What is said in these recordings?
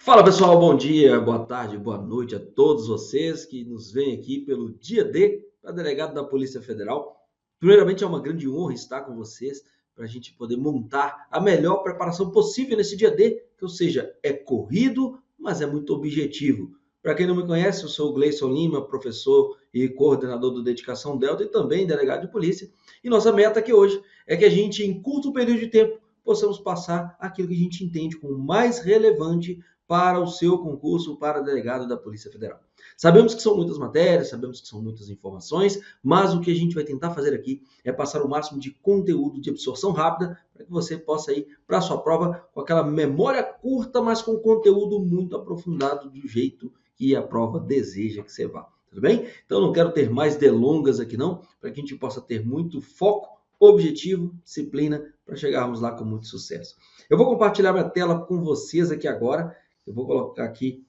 Fala pessoal, bom dia, boa tarde, boa noite a todos vocês que nos veem aqui pelo Dia D para delegado da Polícia Federal. Primeiramente, é uma grande honra estar com vocês para a gente poder montar a melhor preparação possível nesse Dia D, que, ou seja, é corrido, mas é muito objetivo. Para quem não me conhece, eu sou o Gleison Lima, professor e coordenador do Dedicação Delta e também delegado de polícia. E nossa meta aqui hoje é que a gente, em curto período de tempo, possamos passar aquilo que a gente entende como mais relevante para o seu concurso para delegado da Polícia Federal. Sabemos que são muitas matérias, sabemos que são muitas informações, mas o que a gente vai tentar fazer aqui é passar o máximo de conteúdo de absorção rápida para que você possa ir para a sua prova com aquela memória curta, mas com conteúdo muito aprofundado do jeito que a prova deseja que você vá. Tudo bem? Então não quero ter mais delongas aqui não, para que a gente possa ter muito foco, objetivo, disciplina, para chegarmos lá com muito sucesso. Eu vou compartilhar minha tela com vocês aqui agora. Eu vou colocar aqui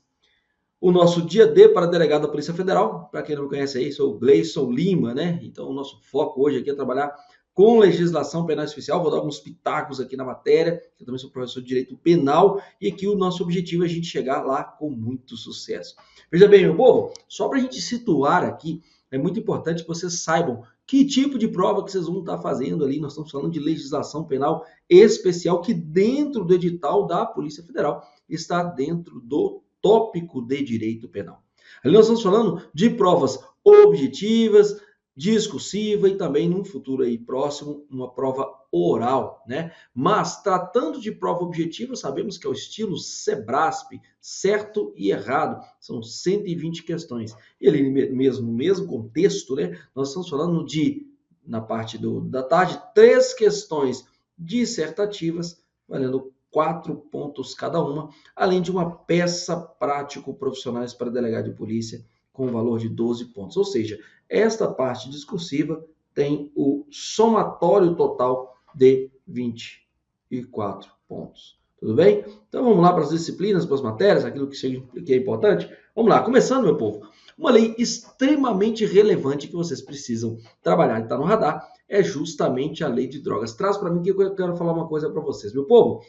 o nosso dia D para delegado da Polícia Federal. Para quem não me conhece aí, sou o Gleison Lima, né? Então, o nosso foco hoje aqui é trabalhar com legislação penal especial. Vou dar alguns pitacos aqui na matéria. Eu também sou professor de Direito Penal e aqui o nosso objetivo é a gente chegar lá com muito sucesso. Veja bem, meu povo, só para a gente situar aqui, é muito importante que vocês saibam que tipo de prova que vocês vão estar fazendo ali. Nós estamos falando de legislação penal especial que dentro do edital da Polícia Federal está dentro do tópico de direito penal. Ali nós estamos falando de provas objetivas, discursiva e também, num futuro aí próximo, uma prova oral, né? Mas, tratando de prova objetiva, sabemos que é o estilo SEBRASP, certo e errado, são 120 questões. E ali mesmo contexto, né? Nós estamos falando de, na parte da tarde, 3 questões dissertativas, valendo 4 pontos cada uma, além de uma peça prático-profissionais para delegado de polícia, com o valor de 12 pontos. Ou seja, esta parte discursiva tem o somatório total de 24 pontos. Tudo bem? Então vamos lá para as disciplinas, para as matérias, aquilo que é importante. Vamos lá, começando, meu povo. Uma lei extremamente relevante que vocês precisam trabalhar e está no radar é justamente a lei de drogas. Traz para mim que eu quero falar uma coisa para vocês, meu povo.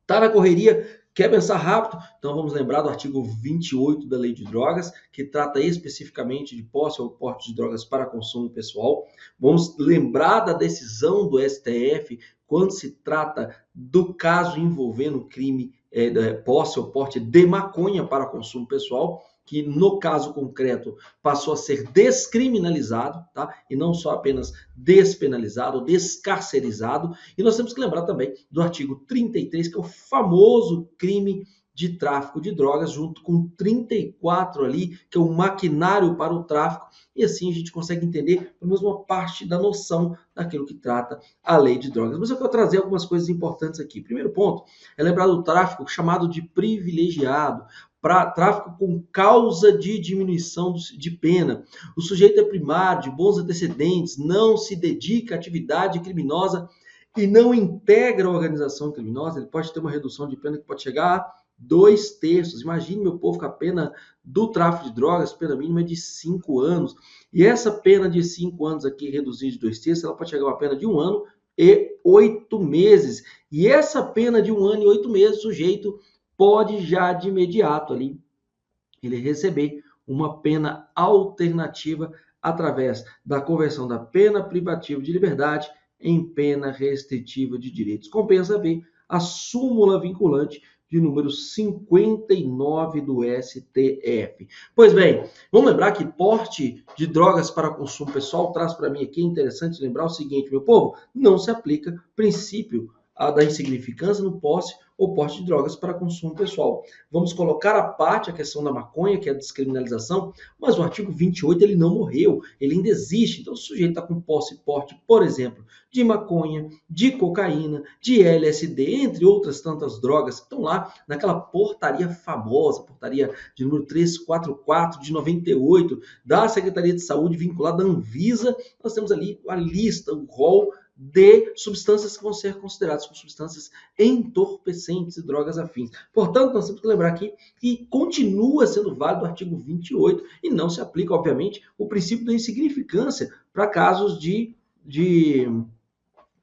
Tá na correria, quer pensar rápido? Então vamos lembrar do artigo 28 da Lei de Drogas, que trata especificamente de posse ou porte de drogas para consumo pessoal. Vamos lembrar da decisão do STF quando se trata do caso envolvendo crime posse ou porte de maconha para consumo pessoal, que no caso concreto passou a ser descriminalizado, tá? E não só apenas despenalizado, descarcerizado. E nós temos que lembrar também do artigo 33, que é o famoso crime de tráfico de drogas, junto com 34 ali, que é o maquinário para o tráfico, e assim a gente consegue entender pelo menos uma parte da noção daquilo que trata a lei de drogas. Mas eu quero trazer algumas coisas importantes aqui. Primeiro ponto é lembrar do tráfico chamado de privilegiado, para tráfico com causa de diminuição de pena. O sujeito é primário, de bons antecedentes, não se dedica à atividade criminosa e não integra a organização criminosa, ele pode ter uma redução de pena que pode chegar a 2/3. Imagine, meu povo, que a pena do tráfico de drogas, pena mínima é de 5 anos. E essa pena de 5 anos aqui, reduzida de 2/3, ela pode chegar a uma pena de 1 ano e 8 meses. E essa pena de 1 ano e 8 meses, o sujeito pode já de imediato ali ele receber uma pena alternativa através da conversão da pena privativa de liberdade em pena restritiva de direitos. Compensa ver a súmula vinculante de número 59 do STF. Pois bem, vamos lembrar que porte de drogas para consumo pessoal traz para mim aqui, é interessante lembrar o seguinte, meu povo, não se aplica princípio da insignificância no posse ou porte de drogas para consumo pessoal. Vamos colocar à parte a questão da maconha, que é a descriminalização, mas o artigo 28 ele não morreu, ele ainda existe. Então, se o sujeito está com posse e porte, por exemplo, de maconha, de cocaína, de LSD, entre outras tantas drogas que estão lá naquela portaria famosa, portaria de número 344 de 98 da Secretaria de Saúde vinculada à Anvisa, nós temos ali a lista, o rol de substâncias que vão ser consideradas como substâncias entorpecentes e drogas afins. Portanto, nós temos que lembrar aqui que continua sendo válido o artigo 28 e não se aplica, obviamente, o princípio da insignificância para casos de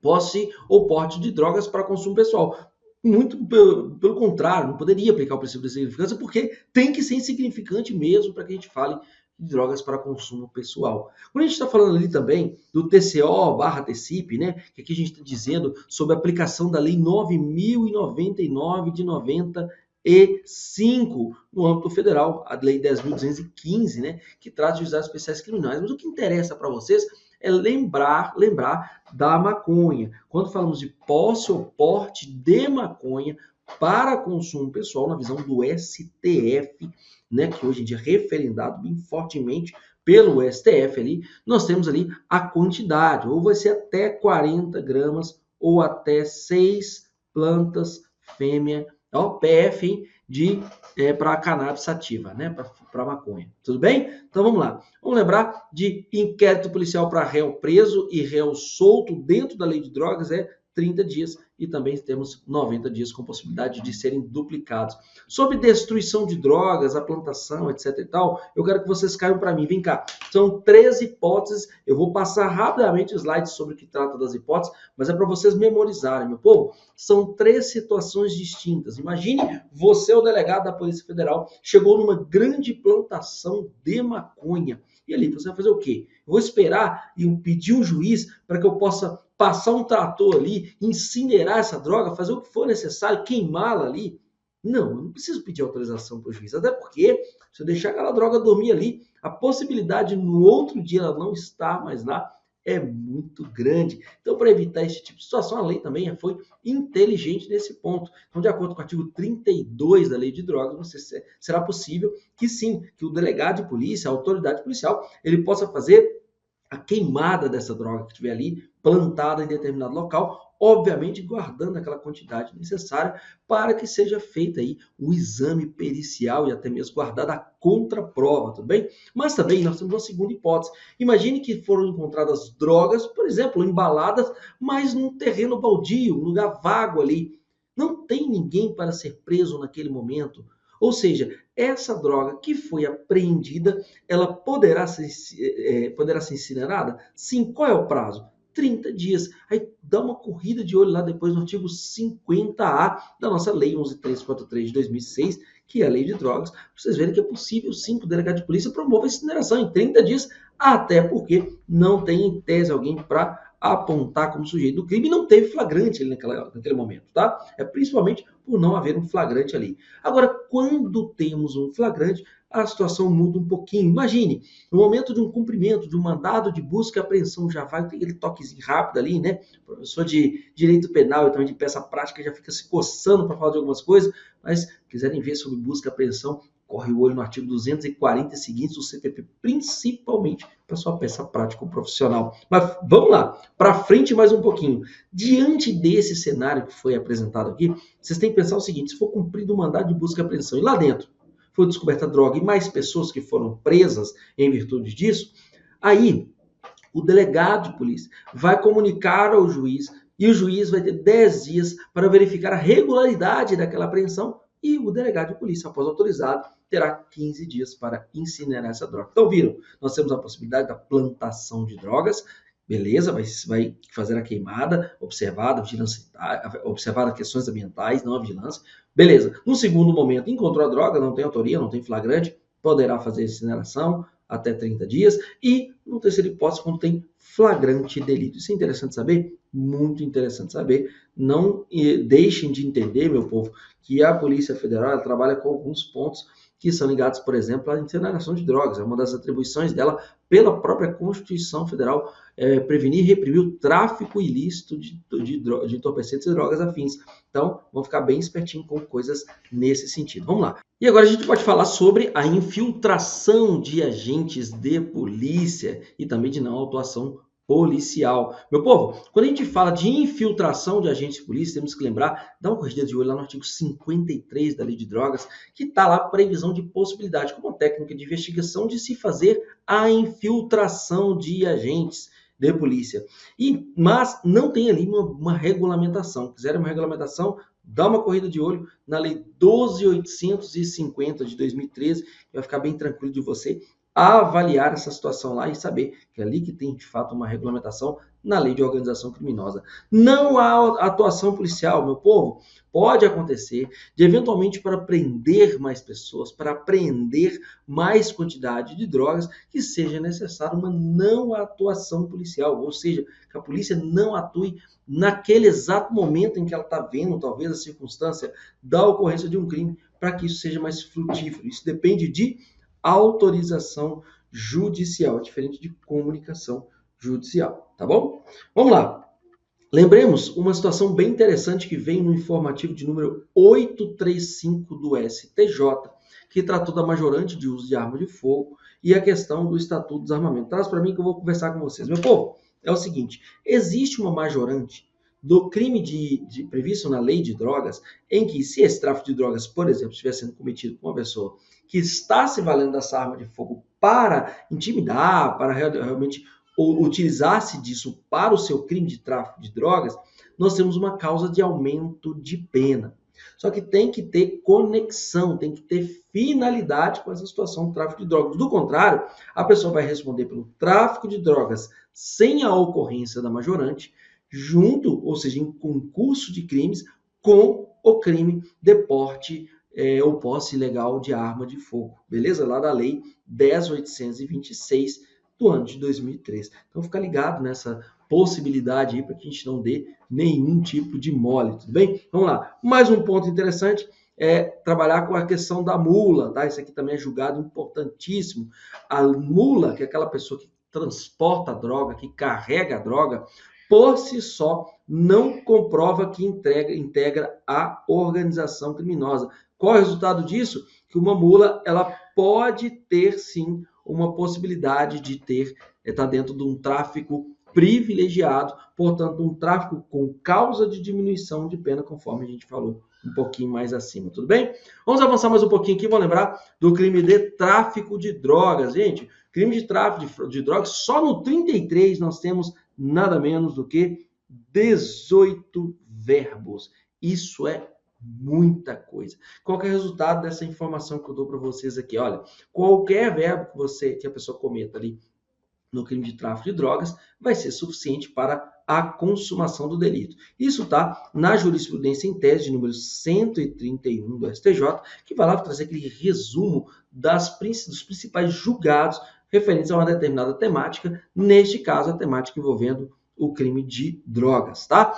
posse ou porte de drogas para consumo pessoal. Muito pelo contrário, não poderia aplicar o princípio da insignificância, porque tem que ser insignificante mesmo para que a gente fale de drogas para consumo pessoal. Quando a gente está falando ali também do TCO/TCIP, né, que aqui a gente está dizendo sobre a aplicação da Lei 9.099 de 95 no âmbito federal, a Lei 10.215, né, que trata de juizados especiais criminais. Mas o que interessa para vocês é lembrar da maconha. Quando falamos de posse ou porte de maconha para consumo pessoal, na visão do STF, né, que hoje em dia é referendado bem fortemente pelo STF ali, nós temos ali a quantidade, ou vai ser até 40 gramas ou até 6 plantas fêmea, ó, PF, hein, para cannabis sativa, né, para maconha. Tudo bem? Então vamos lá. Vamos lembrar de inquérito policial para réu preso e réu solto dentro da lei de drogas é 30 dias e também temos 90 dias com possibilidade de serem duplicados. Sobre destruição de drogas, a plantação, etc e tal, eu quero que vocês caiam para mim. Vem cá, são 3 hipóteses, eu vou passar rapidamente os slides sobre o que trata das hipóteses, mas é para vocês memorizarem, meu povo. São 3 situações distintas. Imagine você, o delegado da Polícia Federal, chegou numa grande plantação de maconha. E ali, você vai fazer o quê? Eu vou esperar e pedir um juiz para que eu possa passar um trator ali, incinerar essa droga, fazer o que for necessário, queimá-la ali? Não, eu não preciso pedir autorização para o juiz, até porque se eu deixar aquela droga dormir ali, a possibilidade no outro dia ela não estar mais lá é muito grande. Então, para evitar esse tipo de situação, a lei também foi inteligente nesse ponto. Então, de acordo com o artigo 32 da Lei de Drogas, será possível que sim, que o delegado de polícia, a autoridade policial, ele possa fazer a queimada dessa droga que estiver ali plantada em determinado local, obviamente guardando aquela quantidade necessária para que seja feita aí o exame pericial e até mesmo guardada a contraprova, tudo bem? Mas também nós temos uma segunda hipótese. Imagine que foram encontradas drogas, por exemplo, embaladas, mas num terreno baldio, um lugar vago ali. Não tem ninguém para ser preso naquele momento. Ou seja, essa droga que foi apreendida, ela poderá ser incinerada? Sim. Qual é o prazo? 30 dias. Aí dá uma corrida de olho lá depois no artigo 50A da nossa Lei 11.343 de 2006, que é a Lei de Drogas, para vocês verem que é possível sim que o delegado de polícia promova a incineração em 30 dias, até porque não tem em tese alguém para apontar como sujeito do crime e não teve flagrante ali naquele momento, tá? É principalmente por não haver um flagrante ali. Agora, quando temos um flagrante, a situação muda um pouquinho. Imagine, no momento de um cumprimento de um mandado de busca e apreensão, já vai ter aquele toquezinho rápido ali, né? O professor de direito penal e também de peça prática já fica se coçando para falar de algumas coisas, mas quiserem ver sobre busca e apreensão, corre o olho no artigo 240 e seguintes do CPP, principalmente para sua peça prática profissional. Mas vamos lá, para frente mais um pouquinho. Diante desse cenário que foi apresentado aqui, vocês têm que pensar o seguinte: se for cumprido o mandado de busca e apreensão e lá dentro foi descoberta droga e mais pessoas que foram presas em virtude disso, aí o delegado de polícia vai comunicar ao juiz e o juiz vai ter 10 dias para verificar a regularidade daquela apreensão e o delegado de polícia, após autorizado, terá 15 dias para incinerar essa droga. Então, viram? Nós temos a possibilidade da plantação de drogas, beleza, vai fazer a queimada, observada questões ambientais, não a vigilância. Beleza. No segundo momento, encontrou a droga, não tem autoria, não tem flagrante, poderá fazer a incineração até 30 dias. E, no terceiro hipótese, quando tem flagrante delito. Isso é interessante saber? Muito interessante saber. Não deixem de entender, meu povo, que a Polícia Federal trabalha com alguns pontos que são ligados, por exemplo, à incineração de drogas. É uma das atribuições dela pela própria Constituição Federal, prevenir e reprimir o tráfico ilícito de entorpecentes e drogas afins. Então, vamos ficar bem espertinho com coisas nesse sentido. Vamos lá. E agora a gente pode falar sobre a infiltração de agentes de polícia e também de não autuação policial. Meu povo, quando a gente fala de infiltração de agentes de polícia, temos que lembrar, dá uma corrida de olho lá no artigo 53 da Lei de Drogas, que está lá a previsão de possibilidade, como técnica de investigação, de se fazer a infiltração de agentes de polícia. Mas não tem ali uma regulamentação. Quiserem uma regulamentação, dá uma corrida de olho na Lei 12.850 de 2013, que vai ficar bem tranquilo de você avaliar essa situação lá e saber que ali que tem de fato uma regulamentação na lei de organização criminosa. Não há atuação policial, meu povo. Pode acontecer de, eventualmente, para prender mais pessoas, para apreender mais quantidade de drogas, que seja necessário uma não atuação policial, ou seja, que a polícia não atue naquele exato momento em que ela está vendo, talvez, a circunstância da ocorrência de um crime, para que isso seja mais frutífero. Isso depende de autorização judicial, diferente de comunicação judicial, tá bom? Vamos lá. Lembremos uma situação bem interessante que vem no informativo de número 835 do STJ, que tratou da majorante de uso de arma de fogo e a questão do Estatuto do Desarmamento. Traz para mim que eu vou conversar com vocês. Meu povo, é o seguinte, existe uma majorante do crime previsto na lei de drogas, em que se esse tráfico de drogas, por exemplo, estiver sendo cometido por uma pessoa que está se valendo dessa arma de fogo para intimidar, para realmente utilizar-se disso para o seu crime de tráfico de drogas, nós temos uma causa de aumento de pena. Só que tem que ter conexão, tem que ter finalidade com essa situação do tráfico de drogas. Do contrário, a pessoa vai responder pelo tráfico de drogas sem a ocorrência da majorante, junto, ou seja, em concurso de crimes, com o crime de porte ou posse ilegal de arma de fogo. Beleza? Lá da lei 10.826 do ano de 2003. Então, fica ligado nessa possibilidade aí para que a gente não dê nenhum tipo de mole, tudo bem? Vamos lá. Mais um ponto interessante é trabalhar com a questão da mula, tá? Isso aqui também é julgado importantíssimo. A mula, que é aquela pessoa que transporta a droga, que carrega a droga, por si só não comprova que integra a organização criminosa. Qual é o resultado disso? Que uma mula, ela pode ter, sim, uma possibilidade de estar dentro de um tráfico privilegiado, portanto, um tráfico com causa de diminuição de pena, conforme a gente falou um pouquinho mais acima, tudo bem? Vamos avançar mais um pouquinho aqui, vamos lembrar do crime de tráfico de drogas, gente. Crime de tráfico de drogas, só no 33 nós temos nada menos do que 18 verbos. Isso é muita coisa. Qual que é o resultado dessa informação que eu dou para vocês aqui? Olha, qualquer verbo que a pessoa cometa ali no crime de tráfico de drogas vai ser suficiente para a consumação do delito. Isso está na jurisprudência em tese de número 131 do STJ, que vai lá trazer aquele resumo dos principais julgados referentes a uma determinada temática, neste caso a temática envolvendo o crime de drogas, tá?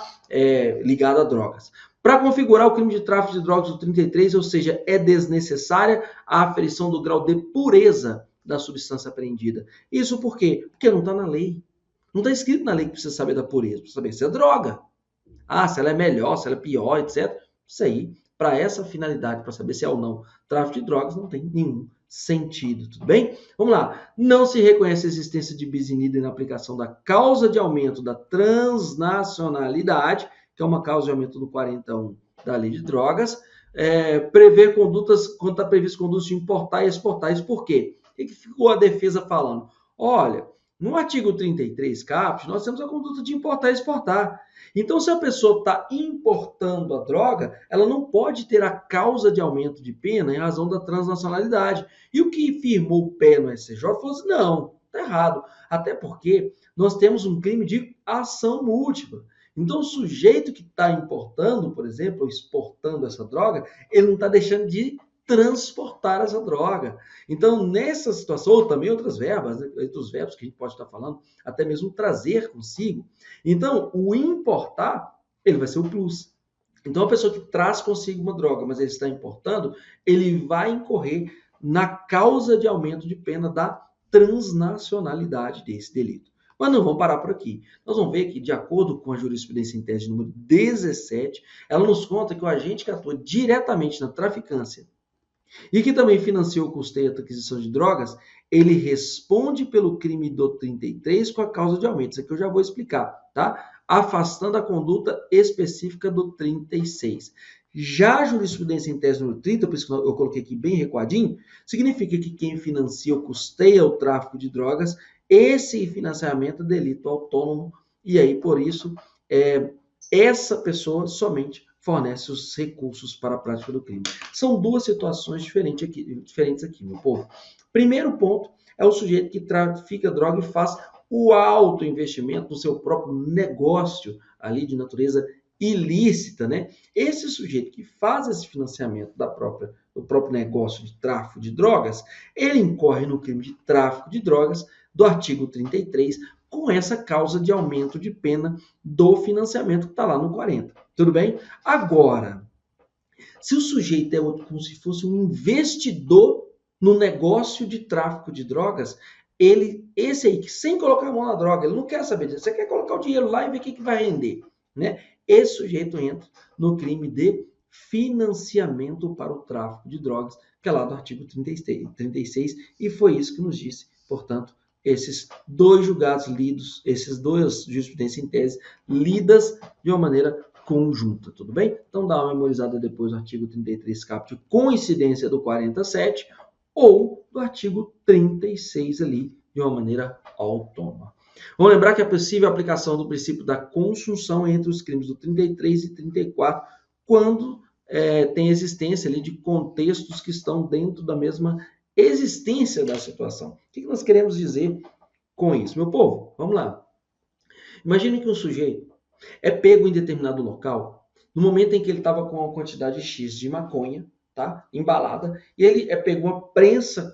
Ligado a drogas. Para configurar o crime de tráfico de drogas do 33, ou seja, é desnecessária a aferição do grau de pureza da substância apreendida. Isso por quê? Porque não está na lei. Não está escrito na lei que precisa saber da pureza, precisa saber se é droga. Se ela é melhor, se ela é pior, etc. Isso aí, para essa finalidade, para saber se é ou não tráfico de drogas, não tem nenhum sentido, tudo bem? Vamos lá. Não se reconhece a existência de bis in idem na aplicação da causa de aumento da transnacionalidade, que é uma causa de aumento do 41 da lei de drogas, prever condutas, quando está previsto condutas de importar e exportar. Isso por quê? O que ficou a defesa falando? Olha, no artigo 33, caput, nós temos a conduta de importar e exportar. Então, se a pessoa está importando a droga, ela não pode ter a causa de aumento de pena em razão da transnacionalidade. E o que firmou o pé no SCJ falou assim, não, está errado. Até porque nós temos um crime de ação múltipla. Então, o sujeito que está importando, por exemplo, ou exportando essa droga, ele não está deixando de transportar essa droga. Então, nessa situação, ou também outros verbos que a gente pode estar falando, até mesmo trazer consigo. Então, o importar, ele vai ser o plus. Então, a pessoa que traz consigo uma droga, mas ele está importando, ele vai incorrer na causa de aumento de pena da transnacionalidade desse delito. Mas não vamos parar por aqui. Nós vamos ver que, de acordo com a jurisprudência em tese número 17, ela nos conta que o agente que atua diretamente na traficância e que também financiou, custeia a aquisição de drogas, ele responde pelo crime do 33 com a causa de aumento. Isso aqui eu já vou explicar, tá? Afastando a conduta específica do 36. Já a jurisprudência em tese número 30, por isso que eu coloquei aqui bem recuadinho, significa que quem financia ou custeia o tráfico de drogas, esse financiamento é delito autônomo, e aí, por isso, essa pessoa somente fornece os recursos para a prática do crime. São duas situações diferentes aqui, meu povo. Primeiro ponto é o sujeito que trafica droga e faz o alto investimento no seu próprio negócio ali de natureza ilícita, né? Esse sujeito que faz esse financiamento do próprio negócio de tráfico de drogas, ele incorre no crime de tráfico de drogas do artigo 33, com essa causa de aumento de pena do financiamento que está lá no 40. Tudo bem? Agora, se o sujeito é como se fosse um investidor no negócio de tráfico de drogas, esse aí que sem colocar a mão na droga, ele não quer saber disso, você quer colocar o dinheiro lá e ver o que vai render, né? Esse sujeito entra no crime de financiamento para o tráfico de drogas, que é lá do artigo 36, e foi isso que nos disse, portanto, esses dois julgados lidos, esses dois jurisprudências em tese, lidas de uma maneira conjunta, tudo bem? Então dá uma memorizada depois do artigo 33, caput, coincidência do 47, ou do artigo 36 ali, de uma maneira autônoma. Vamos lembrar que é possível a aplicação do princípio da consunção entre os crimes do 33 e 34, quando tem existência ali de contextos que estão dentro da mesma existência da situação. O que nós queremos dizer com isso? Meu povo, vamos lá. Imagine que um sujeito é pego em determinado local, no momento em que ele estava com uma quantidade X de maconha, tá? Embalada, e ele pegou uma prensa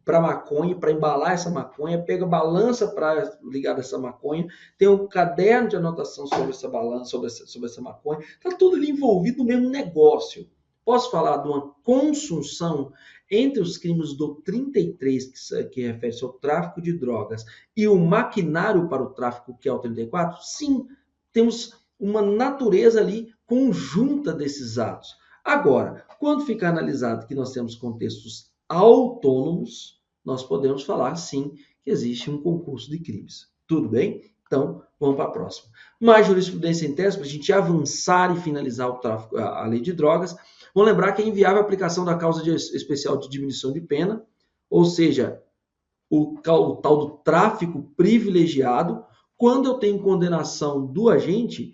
para maconha, para embalar essa maconha, pega a balança para ligar essa maconha, tem um caderno de anotação sobre essa balança, sobre essa maconha, está tudo ali envolvido no mesmo negócio. Posso falar de uma consunção entre os crimes do 33, que refere-se ao tráfico de drogas, e o maquinário para o tráfico, que é o 34? Sim, temos uma natureza ali conjunta desses atos. Agora, quando fica analisado que nós temos contextos autônomos, nós podemos falar, sim, que existe um concurso de crimes. Tudo bem? Então, vamos para a próxima. Mais jurisprudência em tese, para a gente avançar e finalizar o tráfico, a lei de drogas. Vamos lembrar que é inviável a aplicação da causa especial de diminuição de pena, ou seja, o tal do tráfico privilegiado, quando eu tenho condenação do agente,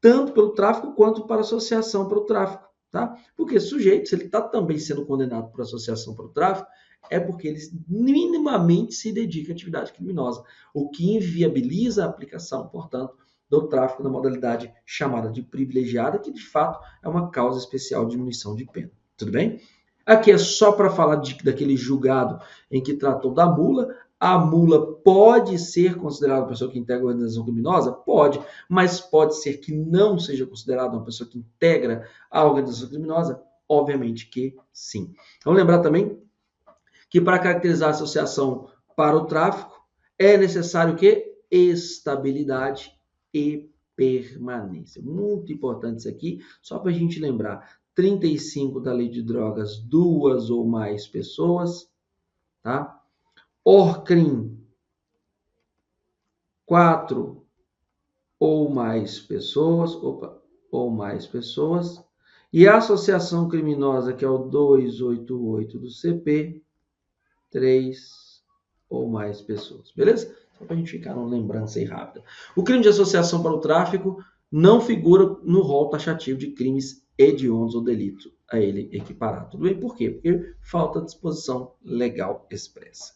tanto pelo tráfico quanto para associação para o tráfico. Tá? Porque sujeito, se ele está também sendo condenado por associação para o tráfico, é porque ele minimamente se dedica à atividade criminosa, o que inviabiliza a aplicação, portanto, do tráfico na modalidade chamada de privilegiada, que de fato é uma causa especial de diminuição de pena. Tudo bem? Aqui é só para falar daquele julgado em que tratou da mula. A mula pode ser considerada uma pessoa que integra a organização criminosa? Pode, mas pode ser que não seja considerada uma pessoa que integra a organização criminosa? Obviamente que sim. Vamos lembrar também que para caracterizar a associação para o tráfico é necessário o quê? Estabilidade e permanência. Muito importante isso aqui, só para a gente lembrar. 35 da lei de drogas, 2 ou mais pessoas, tá? ORCRIM, 4 ou mais pessoas, e a associação criminosa, que é o 288 do CP, 3 ou mais pessoas, beleza? Só para a gente ficar numa lembrança aí rápida. O crime de associação para o tráfico não figura no rol taxativo de crimes hediondos ou delito a ele equiparado. Tudo bem? Por quê? Porque falta disposição legal expressa.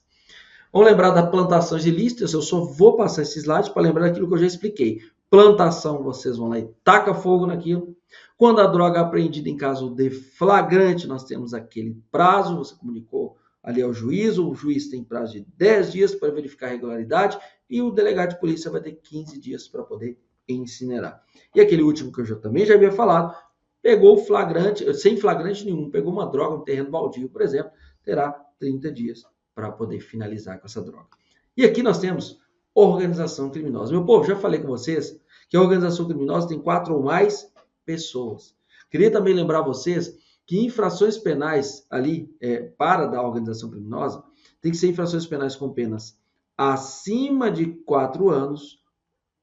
Vamos lembrar da plantação ilícita. Eu só vou passar esse slide para lembrar daquilo que eu já expliquei. Plantação, vocês vão lá e taca fogo naquilo. Quando a droga é apreendida em caso de flagrante, nós temos aquele prazo, você comunicou ali ao juiz, o juiz tem prazo de 10 dias para verificar a regularidade e o delegado de polícia vai ter 15 dias para poder incinerar. E aquele último que eu também já havia falado, pegou o flagrante, sem flagrante nenhum, pegou uma droga no terreno baldio, por exemplo, terá 30 dias para poder finalizar com essa droga. E aqui nós temos organização criminosa. Meu povo, já falei com vocês que a organização criminosa tem 4 ou mais pessoas. Queria também lembrar vocês que infrações penais ali, para da organização criminosa, tem que ser infrações penais com penas acima de 4 anos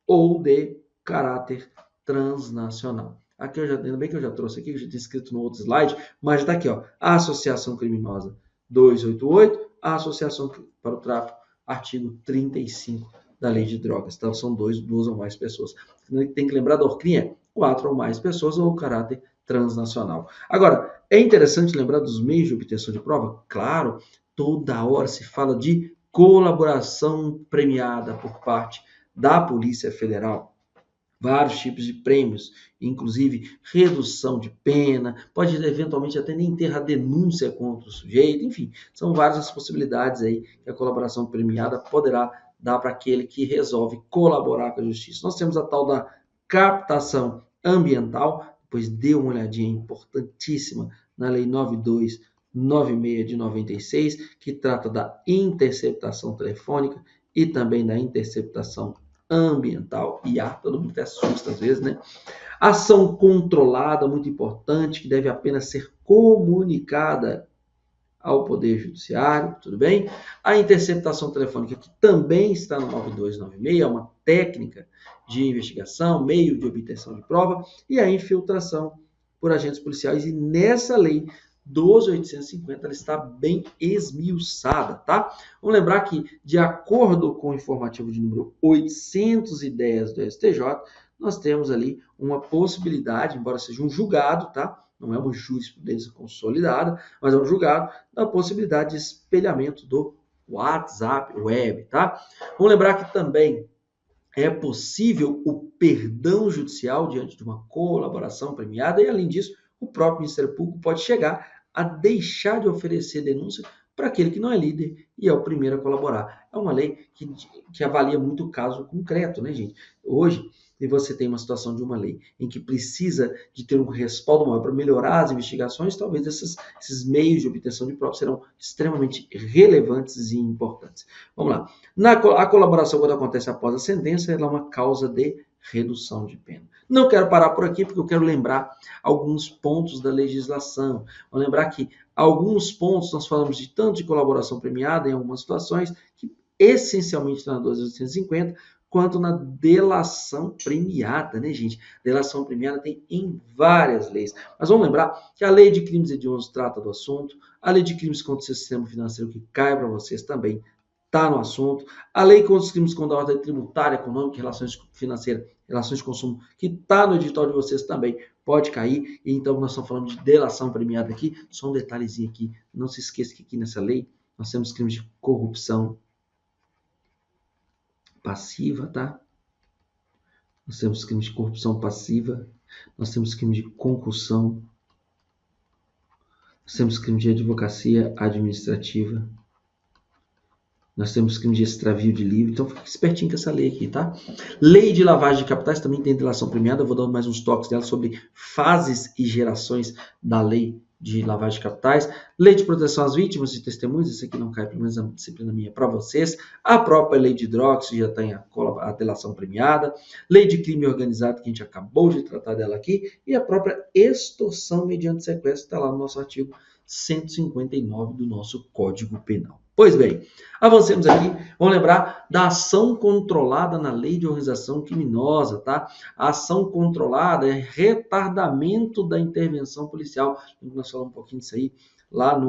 ou de caráter transnacional. Aqui eu já, ainda bem que eu já trouxe aqui, já tinha escrito no outro slide, mas está aqui, ó, a associação criminosa 288, a associação para o tráfico, artigo 35 da lei de drogas. Então, são 2 ou mais pessoas. Tem que lembrar da ORCRIM, 4 ou mais pessoas ou caráter transnacional. Agora, é interessante lembrar dos meios de obtenção de prova? Claro, toda hora se fala de colaboração premiada por parte da Polícia Federal. Vários tipos de prêmios, inclusive redução de pena, pode eventualmente até nem ter a denúncia contra o sujeito, enfim, são várias as possibilidades aí que a colaboração premiada poderá dar para aquele que resolve colaborar com a justiça. Nós temos a tal da captação ambiental, depois dê uma olhadinha importantíssima na Lei 9296 de 96, que trata da interceptação telefônica e também da interceptação ambiental, IA, todo mundo até assusta às vezes, né? Ação controlada, muito importante, que deve apenas ser comunicada ao Poder Judiciário, tudo bem? A interceptação telefônica, que também está no 9296, é uma técnica de investigação, meio de obtenção de prova, e a infiltração por agentes policiais, e nessa lei 12.850 ela está bem esmiuçada, tá? Vamos lembrar que, de acordo com o informativo de número 810 do STJ, nós temos ali uma possibilidade, embora seja um julgado, tá? Não é uma jurisprudência consolidada, mas é um julgado da possibilidade de espelhamento do WhatsApp Web, tá? Vamos lembrar que também é possível o perdão judicial diante de uma colaboração premiada e, além disso, o próprio Ministério Público pode chegar a deixar de oferecer denúncia para aquele que não é líder e é o primeiro a colaborar. É uma lei que avalia muito o caso concreto, né, gente? Hoje, se você tem uma situação de uma lei em que precisa de ter um respaldo maior para melhorar as investigações, talvez esses meios de obtenção de provas serão extremamente relevantes e importantes. Vamos lá. A colaboração, quando acontece após a sentença, ela é uma causa de redução de pena. Não quero parar por aqui, porque eu quero lembrar alguns pontos da legislação. Vou lembrar que alguns pontos nós falamos de tanto de colaboração premiada em algumas situações, que essencialmente na 12.850, quanto na delação premiada, né, gente? Delação premiada tem em várias leis. Mas vamos lembrar que a Lei de Crimes Hediondos trata do assunto, a Lei de Crimes contra o Sistema Financeiro, que cai para vocês também, está no assunto, a Lei contra os Crimes contra a Ordem Tributária, Econômica e Relações Financeiras, Relações de Consumo, que está no edital de vocês também, pode cair. E então nós estamos falando de delação premiada aqui. Só um detalhezinho aqui, não se esqueça que aqui nessa lei nós temos crimes de corrupção passiva, tá? Nós temos crimes de corrupção passiva, nós temos crimes de concussão, nós temos crimes de advocacia administrativa, nós temos crime de extravio de livro, então fique espertinho com essa lei aqui, tá? Lei de lavagem de capitais também tem delação premiada, eu vou dar mais uns toques dela sobre fases e gerações da lei de lavagem de capitais. Lei de proteção às vítimas e testemunhas, isso aqui não cai, pelo menos a disciplina minha para vocês. A própria lei de drogas, que já tem a delação premiada. Lei de crime organizado, que a gente acabou de tratar dela aqui. E a própria extorsão mediante sequestro, está lá no nosso artigo 159 do nosso Código Penal. Pois bem, avancemos aqui. Vamos lembrar da ação controlada na lei de organização criminosa, tá? A ação controlada é retardamento da intervenção policial. Nós falamos um pouquinho disso aí lá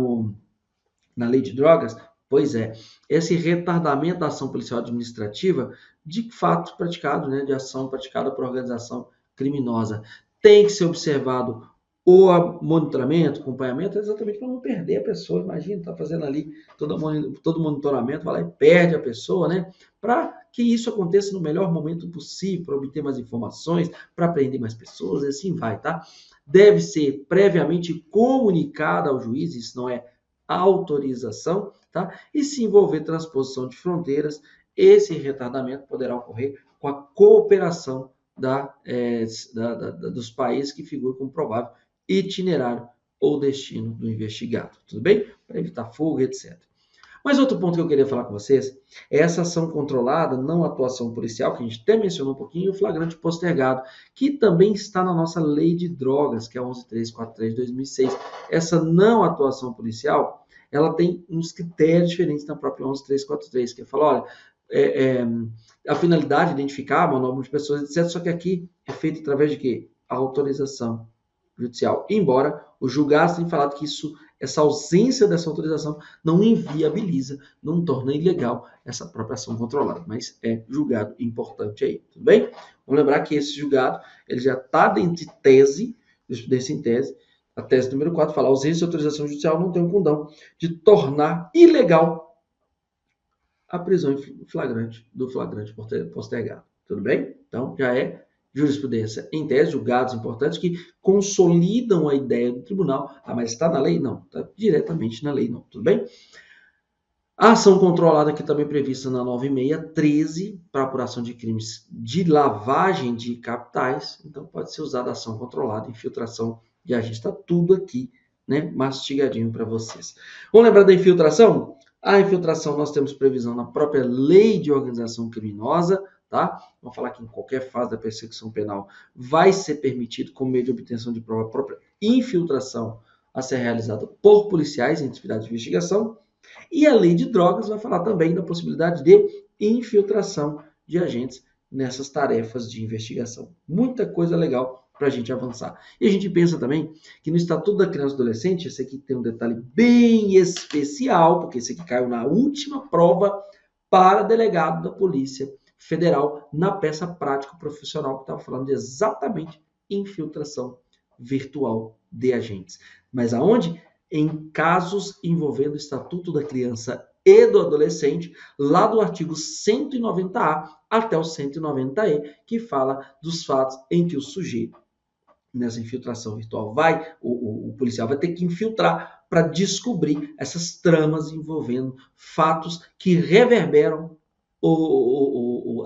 na lei de drogas. Pois é, esse retardamento da ação policial administrativa, de fato praticado, né? De ação praticada por organização criminosa, tem que ser observado o monitoramento, acompanhamento, exatamente para não perder a pessoa. Imagina, está fazendo ali todo monitoramento, vai lá e perde a pessoa, né? Para que isso aconteça no melhor momento possível, para obter mais informações, para prender mais pessoas, e assim vai, tá? Deve ser previamente comunicada ao juiz, isso não é autorização, tá? E se envolver transposição de fronteiras, esse retardamento poderá ocorrer com a cooperação dos países que figuram como provável itinerário ou destino do investigado, tudo bem? Para evitar fuga, etc. Mas outro ponto que eu queria falar com vocês é essa ação controlada, não atuação policial, que a gente até mencionou um pouquinho, e o flagrante postergado, que também está na nossa lei de drogas, que é a 11.343 de 2006. Essa não atuação policial, ela tem uns critérios diferentes na própria 11.343, que fala, olha, a finalidade de identificar o número de pessoas, etc. Só que aqui é feito através de quê? Autorização judicial. Embora o julgado tenha falado que essa ausência dessa autorização não inviabiliza, não torna ilegal essa própria ação controlada, mas é julgado importante aí, tudo bem? Vamos lembrar que esse julgado ele já está dentro de tese, jurisprudência em tese, a tese número 4 fala, a ausência de autorização judicial não tem um condão de tornar ilegal a prisão em flagrante do flagrante postergado. Tudo bem? Então, já é jurisprudência em tese, julgados importantes que consolidam a ideia do tribunal. Ah, mas está na lei? Não, está diretamente na lei, não. Tudo bem? A ação controlada aqui também prevista na 9613 para apuração de crimes de lavagem de capitais. Então, pode ser usada a ação controlada, infiltração de agentes. Está tudo aqui, né, mastigadinho para vocês. Vamos lembrar da infiltração? A infiltração nós temos previsão na própria lei de organização criminosa, tá? Vamos falar que em qualquer fase da persecução penal vai ser permitido, como meio de obtenção de prova própria, infiltração a ser realizada por policiais em atividade de investigação. E a lei de drogas vai falar também da possibilidade de infiltração de agentes nessas tarefas de investigação. Muita coisa legal para a gente avançar. E a gente pensa também que no Estatuto da Criança e Adolescente, esse aqui tem um detalhe bem especial, porque esse aqui caiu na última prova para delegado da Polícia Federal na peça prático-profissional, que estava falando de exatamente infiltração virtual de agentes. Mas aonde? Em casos envolvendo o Estatuto da Criança e do Adolescente, lá do artigo 190A até o 190E, que fala dos fatos em que o sujeito, nessa infiltração virtual, o policial vai ter que infiltrar para descobrir essas tramas envolvendo fatos que reverberam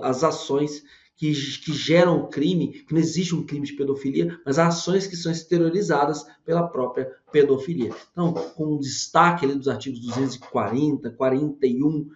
as ações que geram o crime, que não existe um crime de pedofilia, mas ações que são exteriorizadas pela própria pedofilia. Então, com destaque ali dos artigos 240, 41,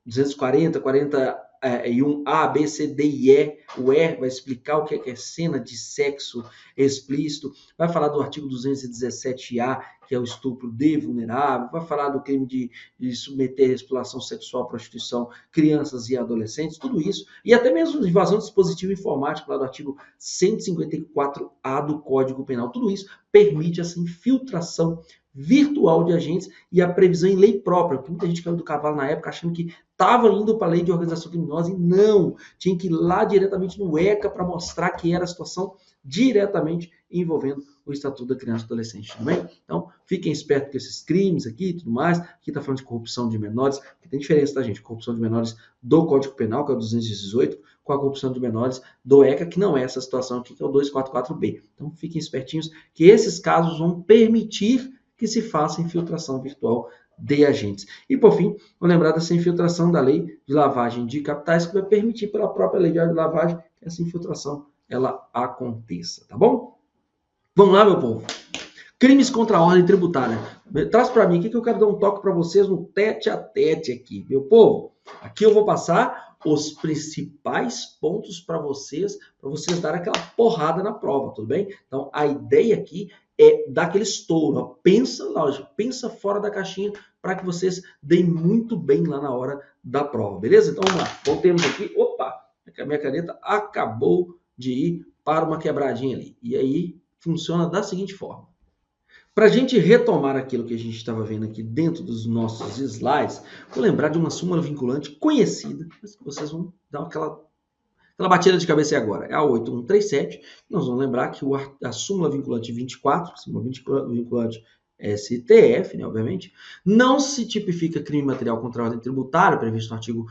240, 41A, B, C, D e E. O E vai explicar o que é cena de sexo explícito. Vai falar do artigo 217A, que é o estupro de vulnerável. Vai falar do crime de submeter a exploração sexual à prostituição crianças e adolescentes. Tudo isso. E até mesmo invasão de dispositivo informático, lá do artigo 154A do Código Penal. Tudo isso permite essa infiltração virtual de agentes e a previsão em lei própria, porque muita gente caiu do cavalo na época achando que estava indo para a lei de organização criminosa e não, tinha que ir lá diretamente no ECA para mostrar que era a situação diretamente envolvendo o Estatuto da Criança e Adolescente, tudo bem? Então, fiquem espertos com esses crimes aqui e tudo mais. Aqui está falando de corrupção de menores, que tem diferença, tá, gente? Corrupção de menores do Código Penal, que é o 218, com a corrupção de menores do ECA, que não é essa situação aqui, que é o 244B. Então, fiquem espertinhos que esses casos vão permitir que se faça infiltração virtual de agentes. E, por fim, vou lembrar dessa infiltração da lei de lavagem de capitais, que vai permitir, pela própria lei de lavagem, que essa infiltração ela aconteça, tá bom? Vamos lá, meu povo. Crimes contra a ordem tributária. Traz para mim aqui que eu quero dar um toque para vocês no tete a tete aqui, meu povo. Aqui eu vou passar os principais pontos para vocês darem aquela porrada na prova, tudo bem? Então, a ideia aqui é dar aquele estouro. Ó. Pensa, lógico, pensa fora da caixinha para que vocês deem muito bem lá na hora da prova, beleza? Então, vamos lá. Voltemos aqui. Opa, a minha caneta acabou de ir para uma quebradinha ali. E aí, funciona da seguinte forma. Para a gente retomar aquilo que a gente estava vendo aqui dentro dos nossos slides, vou lembrar de uma súmula vinculante conhecida, mas que vocês vão dar aquela batida de cabeça agora. É a 8137. Nós vamos lembrar que a súmula vinculante 24, súmula vinculante STF, né, obviamente, não se tipifica crime material contra a ordem tributária, previsto no artigo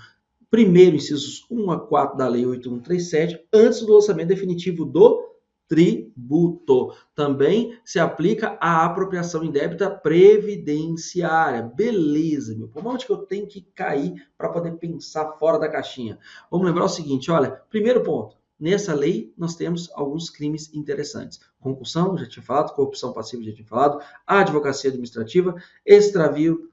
1º, incisos 1 a 4 da Lei 8137, antes do lançamento definitivo do tributo. Também se aplica à apropriação indébita previdenciária. Beleza, meu povo. Onde que eu tenho que cair para poder pensar fora da caixinha? Vamos lembrar o seguinte, olha, primeiro ponto. Nessa lei, nós temos alguns crimes interessantes. Concussão, já tinha falado, corrupção passiva, já tinha falado, advocacia administrativa, extravio,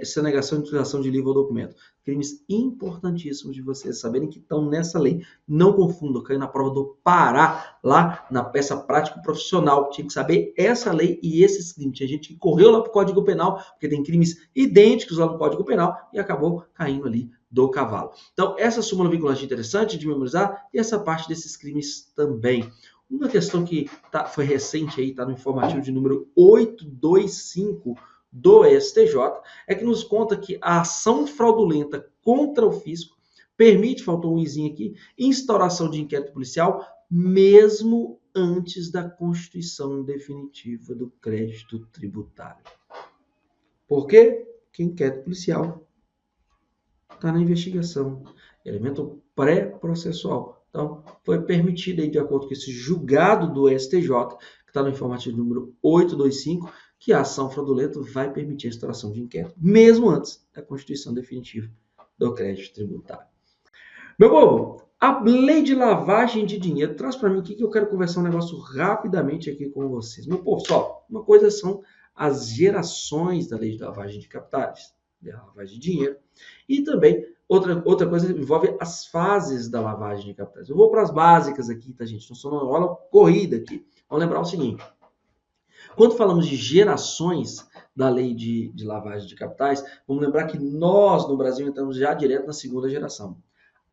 sonegação de utilização de livro ou documento. Crimes importantíssimos de vocês saberem que estão nessa lei. Não confundam, caiu na prova do Pará, lá na peça prática profissional. Tinha que saber essa lei e esses crimes. Tinha gente que correu lá para o Código Penal, porque tem crimes idênticos lá no Código Penal, e acabou caindo ali do cavalo. Então, essa súmula vinculante interessante de memorizar, e essa parte desses crimes também. Uma questão que foi recente aí, está no informativo de número 825, do STJ, é que nos conta que a ação fraudulenta contra o fisco permite, faltou um izinho aqui, instauração de inquérito policial, mesmo antes da constituição definitiva do crédito tributário. Por quê? Porque inquérito policial está na investigação. Elemento pré-processual. Então, foi permitido aí, de acordo com esse julgado do STJ, que está no informativo número 825, que a ação fraudulenta vai permitir a instauração de inquérito, mesmo antes da constituição definitiva do crédito tributário. Meu povo, a lei de lavagem de dinheiro traz para mim aqui que eu quero conversar um negócio rapidamente aqui com vocês. Meu povo, só, uma coisa são as gerações da lei de lavagem de capitais, da lavagem de dinheiro, e também outra coisa envolve as fases da lavagem de capitais. Eu vou para as básicas aqui, tá, gente? Não sou uma aula corrida aqui. Vamos lembrar o seguinte: quando falamos de gerações da lei de lavagem de capitais, vamos lembrar que nós, no Brasil, entramos já direto na segunda geração.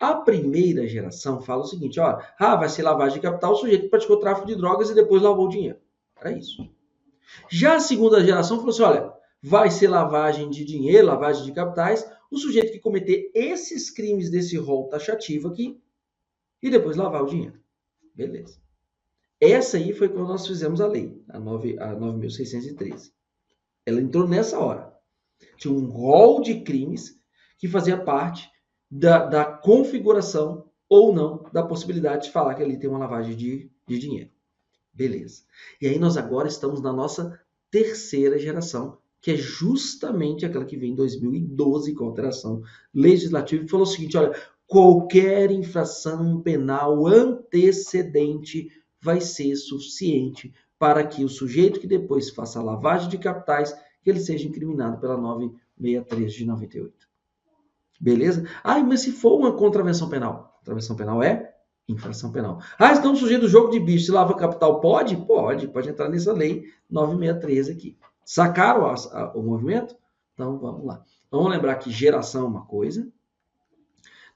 A primeira geração fala o seguinte, ó, vai ser lavagem de capital o sujeito que praticou tráfico de drogas e depois lavou o dinheiro. Era isso. Já a segunda geração falou assim, olha, vai ser lavagem de dinheiro, lavagem de capitais, o sujeito que cometer esses crimes desse rol taxativo aqui e depois lavar o dinheiro. Beleza. Essa aí foi quando nós fizemos a lei, a 9.613. Ela entrou nessa hora. Tinha um rol de crimes que fazia parte da configuração ou não da possibilidade de falar que ali tem uma lavagem de dinheiro. Beleza. E aí nós agora estamos na nossa terceira geração, que é justamente aquela que vem em 2012 com alteração legislativa, e falou o seguinte, olha, qualquer infração penal antecedente vai ser suficiente para que o sujeito que depois faça a lavagem de capitais, que ele seja incriminado pela 963 de 98. Beleza? Mas se for uma contravenção penal? Contravenção penal é infração penal. Então o sujeito do jogo de bicho, se lava capital, pode? Pode entrar nessa lei 963 aqui. Sacaram o movimento? Então vamos lá. Então, vamos lembrar que geração é uma coisa,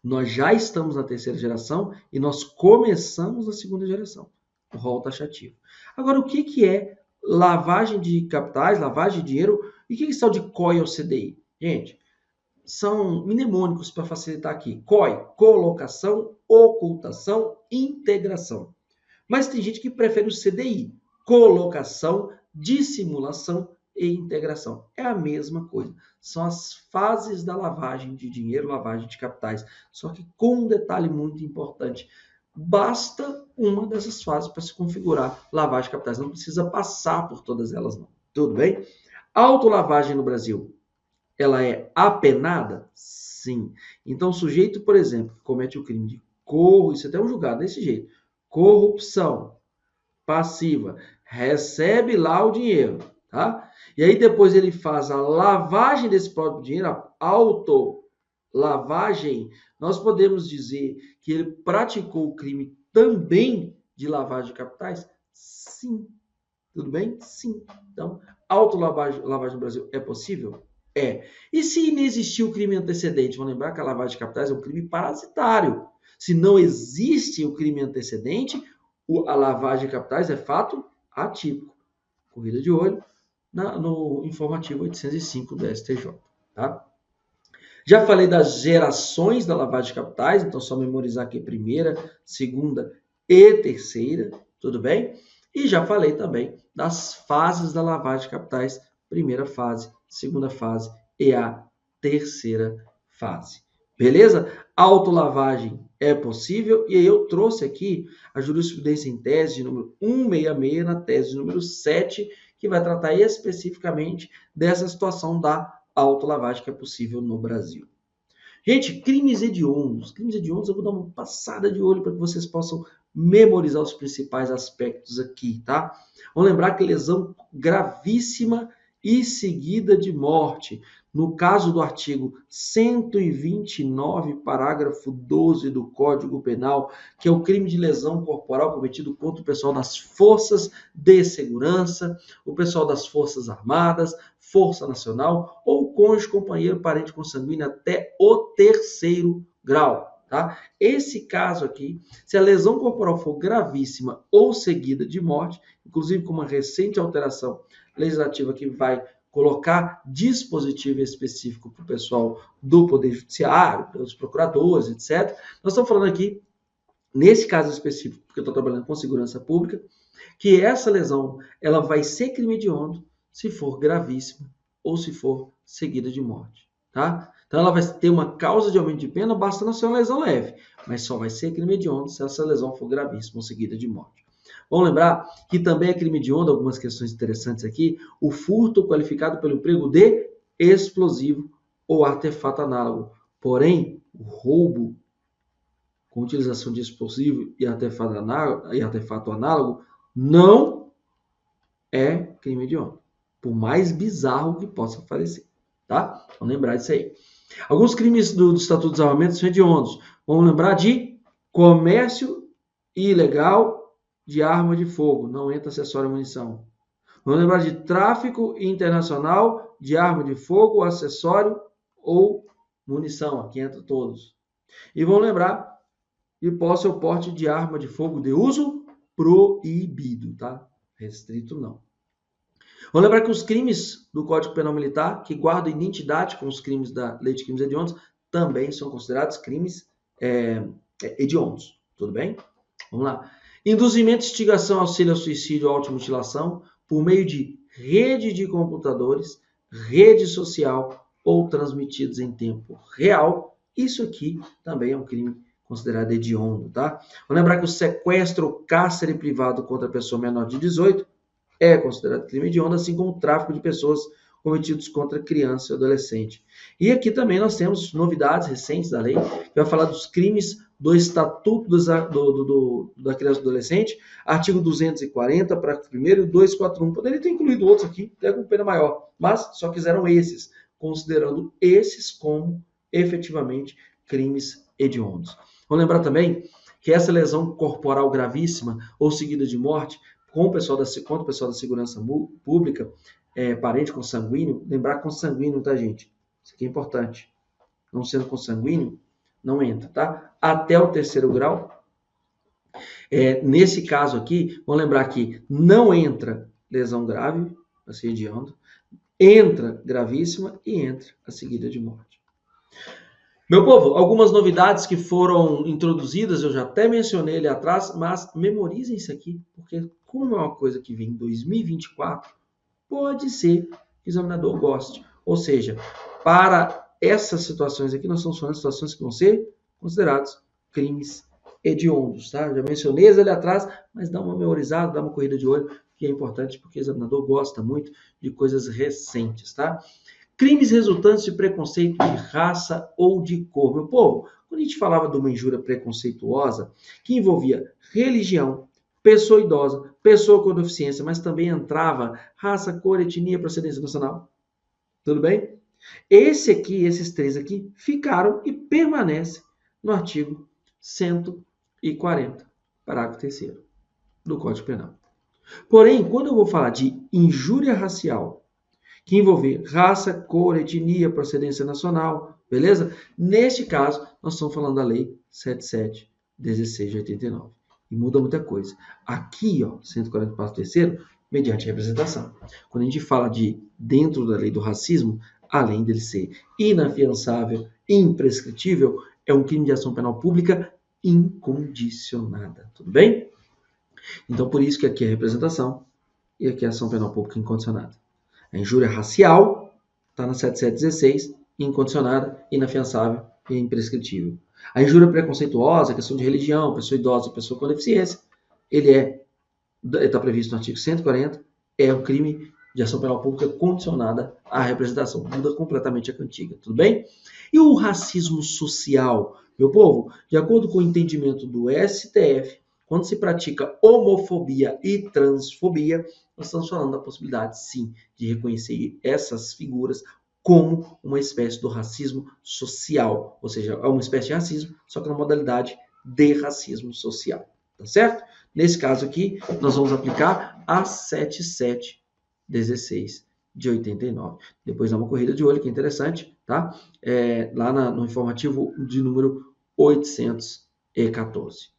nós já estamos na terceira geração e nós começamos na segunda geração, o rol taxativo. Agora, o que é lavagem de capitais, lavagem de dinheiro, e o que é tal de COI ou CDI? Gente, são mnemônicos para facilitar aqui. COI, colocação, ocultação, integração. Mas tem gente que prefere o CDI, colocação, dissimulação e integração. É a mesma coisa. São as fases da lavagem de dinheiro, lavagem de capitais. Só que com um detalhe muito importante. Basta uma dessas fases para se configurar lavagem de capitais. Não precisa passar por todas elas, não. Tudo bem? Autolavagem no Brasil, ela é apenada? Sim. Então, o sujeito, por exemplo, que comete o crime de isso até é um julgado desse jeito, corrupção passiva, recebe lá o dinheiro, tá? E aí depois ele faz a lavagem desse próprio dinheiro, a autolavagem, nós podemos dizer que ele praticou o crime também de lavagem de capitais? Sim. Tudo bem? Sim. Então, autolavagem no Brasil é possível? É. E se inexistiu o crime antecedente? Vamos lembrar que a lavagem de capitais é um crime parasitário. Se não existe o crime antecedente, a lavagem de capitais é fato atípico. Corrida de olho no informativo 805 do STJ. Tá? Já falei das gerações da lavagem de capitais, então só memorizar aqui primeira, segunda e terceira, tudo bem? E já falei também das fases da lavagem de capitais, primeira fase, segunda fase e a terceira fase. Beleza? Autolavagem é possível, e aí eu trouxe aqui a jurisprudência em tese de número 166, na tese de número 7, que vai tratar especificamente dessa situação da autolavagem que é possível no Brasil. Gente, crimes hediondos. Crimes hediondos eu vou dar uma passada de olho para que vocês possam memorizar os principais aspectos aqui, tá? Vamos lembrar que lesão gravíssima e seguida de morte. No caso do artigo 129, parágrafo 12 do Código Penal, que é o crime de lesão corporal cometido contra o pessoal das forças de segurança, o pessoal das Forças Armadas, Força Nacional ou cônjuge, companheiro, parente consanguíneo até o terceiro grau. Tá? Esse caso aqui, se a lesão corporal for gravíssima ou seguida de morte, inclusive com uma recente alteração legislativa que vai colocar dispositivo específico para o pessoal do Poder Judiciário, pelos procuradores, etc. Nós estamos falando aqui, nesse caso específico, porque eu estou trabalhando com segurança pública, que essa lesão ela vai ser crime hediondo se for gravíssima ou se for seguida de morte. tá? Então, ela vai ter uma causa de aumento de pena bastando ser uma lesão leve, mas só vai ser crime hediondo se essa lesão for gravíssima ou seguida de morte. Vamos lembrar que também é crime hediondo, algumas questões interessantes aqui, o furto qualificado pelo emprego de explosivo ou artefato análogo. Porém, o roubo com utilização de explosivo e artefato análogo não é crime hediondo, por mais bizarro que possa parecer, tá? Vamos lembrar disso aí. Alguns crimes do Estatuto dos Armamentos são hediondos. Vamos lembrar de comércio ilegal de arma de fogo, não entra acessório à munição. Vamos lembrar de tráfico internacional de arma de fogo, acessório ou munição, aqui entra todos. E vamos lembrar de posse ou porte de arma de fogo de uso proibido, tá? Restrito não. Vamos lembrar que os crimes do Código Penal Militar, que guardam identidade com os crimes da Lei de Crimes Hediondos, também são considerados crimes hediondos. Tudo bem? Vamos lá. Induzimento, instigação, auxílio ao suicídio ou automutilação por meio de rede de computadores, rede social ou transmitidos em tempo real. Isso aqui também é um crime considerado hediondo, tá? Vamos lembrar que o sequestro ou cárcere privado contra a pessoa menor de 18 é considerado crime hediondo, assim como o tráfico de pessoas cometidos contra criança e adolescente. E aqui também nós temos novidades recentes da lei, que vai falar dos crimes do Estatuto da Criança e do Adolescente, artigo 240, parágrafo 1º e 241. Poderia ter incluído outros aqui, até com pena maior, mas só quiseram esses, considerando esses como efetivamente crimes hediondos. Vamos lembrar também que essa lesão corporal gravíssima ou seguida de morte contra o pessoal da segurança pública, parente consanguíneo, lembrar consanguíneo, tá, gente? Isso aqui é importante. Não sendo consanguíneo, não entra, tá? Até o 3º grau. Nesse caso aqui, vamos lembrar que não entra lesão grave, assediando, entra gravíssima e entra a seguida de morte. Meu povo, algumas novidades que foram introduzidas, eu já até mencionei ali atrás, mas memorizem isso aqui, porque como é uma coisa que vem em 2024, pode ser que o examinador goste. Ou seja, para essas situações aqui, nós estamos falando de situações que vão ser consideradas crimes hediondos, tá? Já mencionei eles ali atrás, mas dá uma memorizada, dá uma corrida de olho, que é importante porque o examinador gosta muito de coisas recentes, tá? Crimes resultantes de preconceito de raça ou de cor. Meu povo, quando a gente falava de uma injúria preconceituosa, que envolvia religião, pessoa idosa, pessoa com deficiência, mas também entrava raça, cor, etnia, procedência nacional. Tudo bem? Esses três aqui, ficaram e permanecem no artigo 140, parágrafo 3º do Código Penal. Porém, quando eu vou falar de injúria racial, que envolver raça, cor, etnia, procedência nacional, beleza? Neste caso, nós estamos falando da Lei 7716 de 89. E muda muita coisa. Aqui, ó, 140 parágrafo 3º, mediante representação. Quando a gente fala de dentro da lei do racismo, além dele ser inafiançável, imprescritível, é um crime de ação penal pública incondicionada. Tudo bem? Então, por isso que aqui é representação e aqui é ação penal pública incondicionada. A injúria racial está na 7716, incondicionada, inafiançável e imprescritível. A injúria preconceituosa, questão de religião, pessoa idosa, pessoa com deficiência, ele está previsto no artigo 140, é um crime de ação penal pública condicionada à representação. Muda completamente a cantiga, tudo bem? E o racismo social, meu povo, de acordo com o entendimento do STF, quando se pratica homofobia e transfobia, nós estamos falando da possibilidade, sim, de reconhecer essas figuras como uma espécie do racismo social. Ou seja, é uma espécie de racismo, só que na modalidade de racismo social. Tá certo? Nesse caso aqui, nós vamos aplicar a 7716 de 89. Depois dá uma corrida de olho, que é interessante, tá? Lá no informativo de número 814.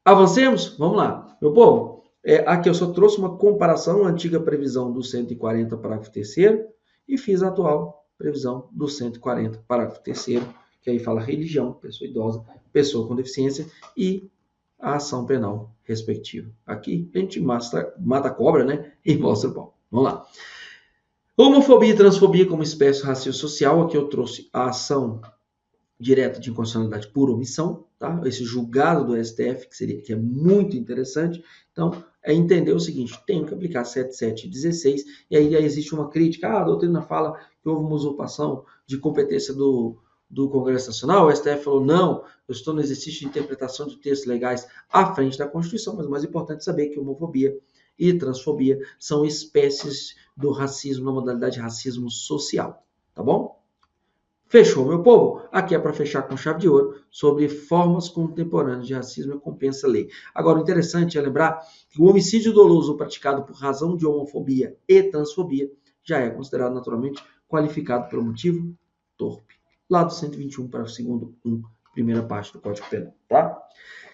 Avancemos? Vamos lá. Meu povo, aqui eu só trouxe uma comparação, a antiga previsão do 140, parágrafo 3º, e fiz a atual previsão do 140, parágrafo 3º, que aí fala religião, pessoa idosa, pessoa com deficiência e a ação penal respectiva. Aqui a gente mata a cobra, né? E mostra o pau. Vamos lá. Homofobia e transfobia como espécie racial social. Aqui eu trouxe a ação direta de inconstitucionalidade por omissão, tá? Esse julgado do STF, que é muito interessante. Então, é entender o seguinte, tem que aplicar 7716, e aí existe uma crítica, a doutrina fala que houve uma usurpação de competência do Congresso Nacional, o STF falou, não, eu estou no exercício de interpretação de textos legais à frente da Constituição, mas o mais importante é saber que homofobia e transfobia são espécies do racismo, na modalidade racismo social, tá bom? Fechou, meu povo? Aqui é para fechar com chave de ouro sobre formas contemporâneas de racismo e compensa a lei. Agora, o interessante é lembrar que o homicídio doloso praticado por razão de homofobia e transfobia já é considerado naturalmente qualificado pelo motivo torpe. Lá do 121, parágrafo 2º, 1, primeira parte do Código Penal, tá?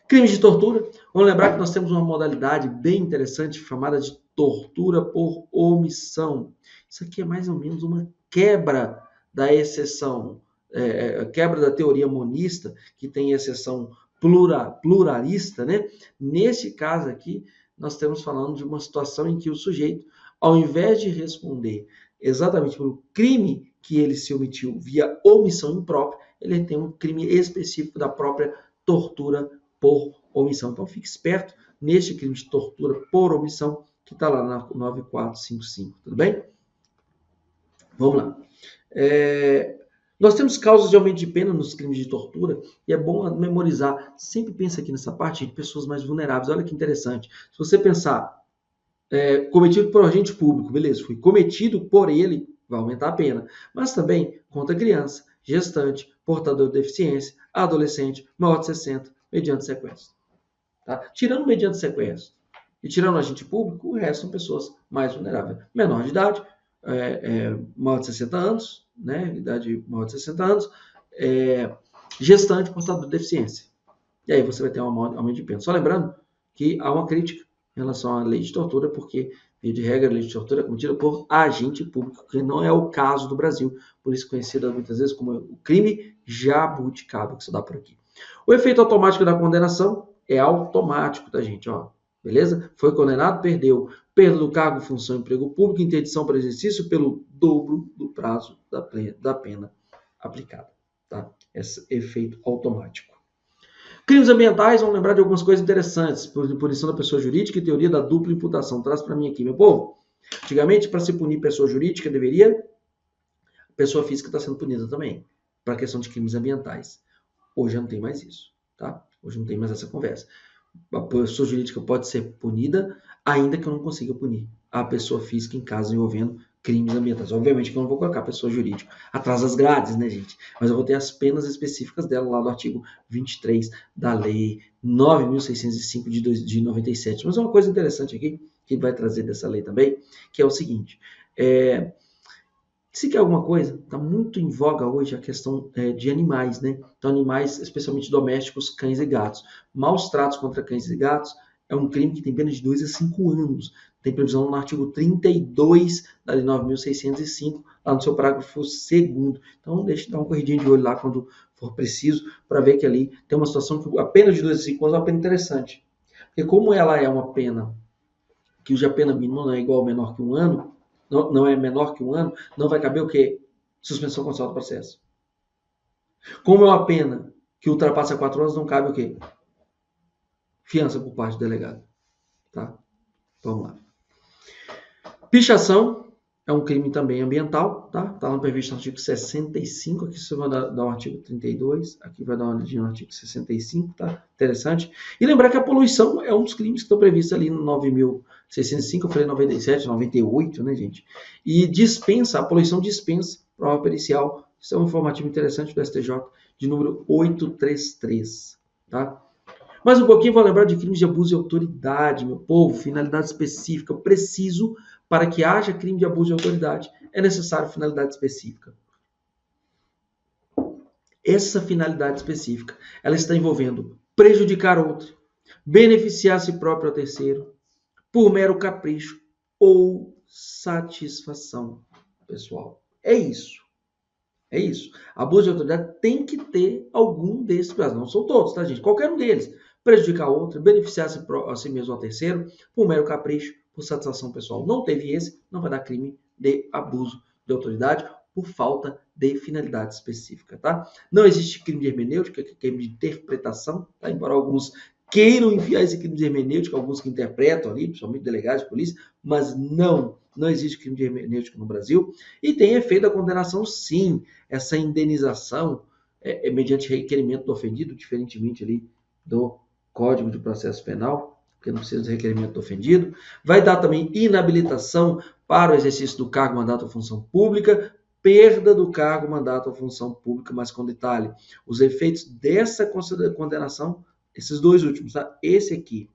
Crimes de tortura. Vamos lembrar que nós temos uma modalidade bem interessante chamada de tortura por omissão. Isso aqui é mais ou menos uma quebra da exceção, quebra da teoria monista, que tem exceção pluralista, né? Nesse caso aqui, nós estamos falando de uma situação em que o sujeito, ao invés de responder exatamente pelo crime que ele se omitiu via omissão imprópria, ele tem um crime específico da própria tortura por omissão. Então, fique esperto neste crime de tortura por omissão, que está lá na 9455, tudo bem? Vamos lá. Nós temos causas de aumento de pena nos crimes de tortura e é bom memorizar. Sempre pensa aqui nessa parte de pessoas mais vulneráveis. Olha que interessante. Se você pensar, cometido por agente público, beleza, foi cometido por ele, vai aumentar a pena. Mas também contra criança, gestante, portador de deficiência, adolescente, maior de 60, mediante sequestro. Tá? Tirando mediante sequestro e tirando agente público, o resto são pessoas mais vulneráveis. Menor de idade, maior de 60 anos, né? Idade maior de 60 anos, gestante, portador de deficiência. E aí você vai ter um aumento de pena. Só lembrando que há uma crítica em relação à lei de tortura, porque, via de regra, a lei de tortura é cometida por agente público, que não é o caso do Brasil, por isso conhecida muitas vezes como o crime jabuticaba, que se dá por aqui. O efeito automático da condenação é automático, tá, gente? Ó, beleza? Foi condenado, perdeu. Perda do cargo, função, emprego público, interdição para exercício pelo dobro do prazo da pena aplicada. Tá? Esse efeito automático. Crimes ambientais, vamos lembrar de algumas coisas interessantes. Punição da pessoa jurídica e teoria da dupla imputação. Traz para mim aqui, meu povo. Antigamente, para se punir pessoa jurídica, a pessoa física está sendo punida também, para a questão de crimes ambientais. Hoje não tem mais isso, tá? Hoje não tem mais essa conversa. A pessoa jurídica pode ser punida, ainda que eu não consiga punir a pessoa física em casos envolvendo crimes ambientais. Obviamente que eu não vou colocar a pessoa jurídica atrás das grades, né, gente? Mas eu vou ter as penas específicas dela lá do artigo 23 da Lei 9.605 de 97. Mas uma coisa interessante aqui, que vai trazer dessa lei também, que é o seguinte, se quer alguma coisa, está muito em voga hoje a questão de animais, né? Então, animais, especialmente domésticos, cães e gatos. Maus tratos contra cães e gatos é um crime que tem pena de 2 a 5 anos. Tem previsão no artigo 32 da Lei 9.605, lá no seu parágrafo 2º. Então, deixa eu dar uma corridinha de olho lá quando for preciso, para ver que ali tem uma situação que a pena de 2 a 5 anos é uma pena interessante. Porque como ela é uma pena, que a pena mínima não é igual ou menor que 1 ano, não é menor que 1 ano, não vai caber o quê? Suspensão condicional do processo. Como é uma pena que ultrapassa 4 anos, não cabe o quê? Fiança por parte do delegado. Tá? Vamos lá. Pichação é um crime também ambiental, tá? Tá lá previsto no artigo 65, aqui você vai dar o artigo 32, aqui vai dar uma olhadinha no artigo 65, tá? Interessante. E lembrar que a poluição é um dos crimes que estão previstos ali no 9.605, eu falei 97, 98, né, gente? E a poluição dispensa prova pericial. Isso é um informativo interessante do STJ, de número 833, tá? Mais um pouquinho, vou lembrar de crimes de abuso de autoridade, meu povo, finalidade específica. Eu preciso, para que haja crime de abuso de autoridade, é necessário finalidade específica. Essa finalidade específica, ela está envolvendo prejudicar outro, beneficiar a si próprio ou terceiro, por mero capricho ou satisfação pessoal. É isso. É isso. Abuso de autoridade tem que ter algum desses casos. Não são todos, tá, gente? Qualquer um deles. Prejudicar outro, beneficiar a si mesmo ou a terceiro, por mero capricho, por satisfação pessoal. Não teve esse, não vai dar crime de abuso de autoridade por falta de finalidade específica, tá? Não existe crime de hermenêutica, que é crime de interpretação, tá? Embora alguns queiram enfiar esse crime de hermenêutica, alguns que interpretam ali, principalmente delegados de polícia, mas não existe crime de hermenêutica no Brasil. E tem efeito da condenação, sim, essa indenização é mediante requerimento do ofendido, diferentemente ali do Código de Processo Penal, porque não precisa de requerimento do ofendido. Vai dar também inabilitação para o exercício do cargo, mandato ou função pública, perda do cargo, mandato ou função pública, mas com detalhe. Os efeitos dessa condenação, esses dois últimos, tá? Esse aqui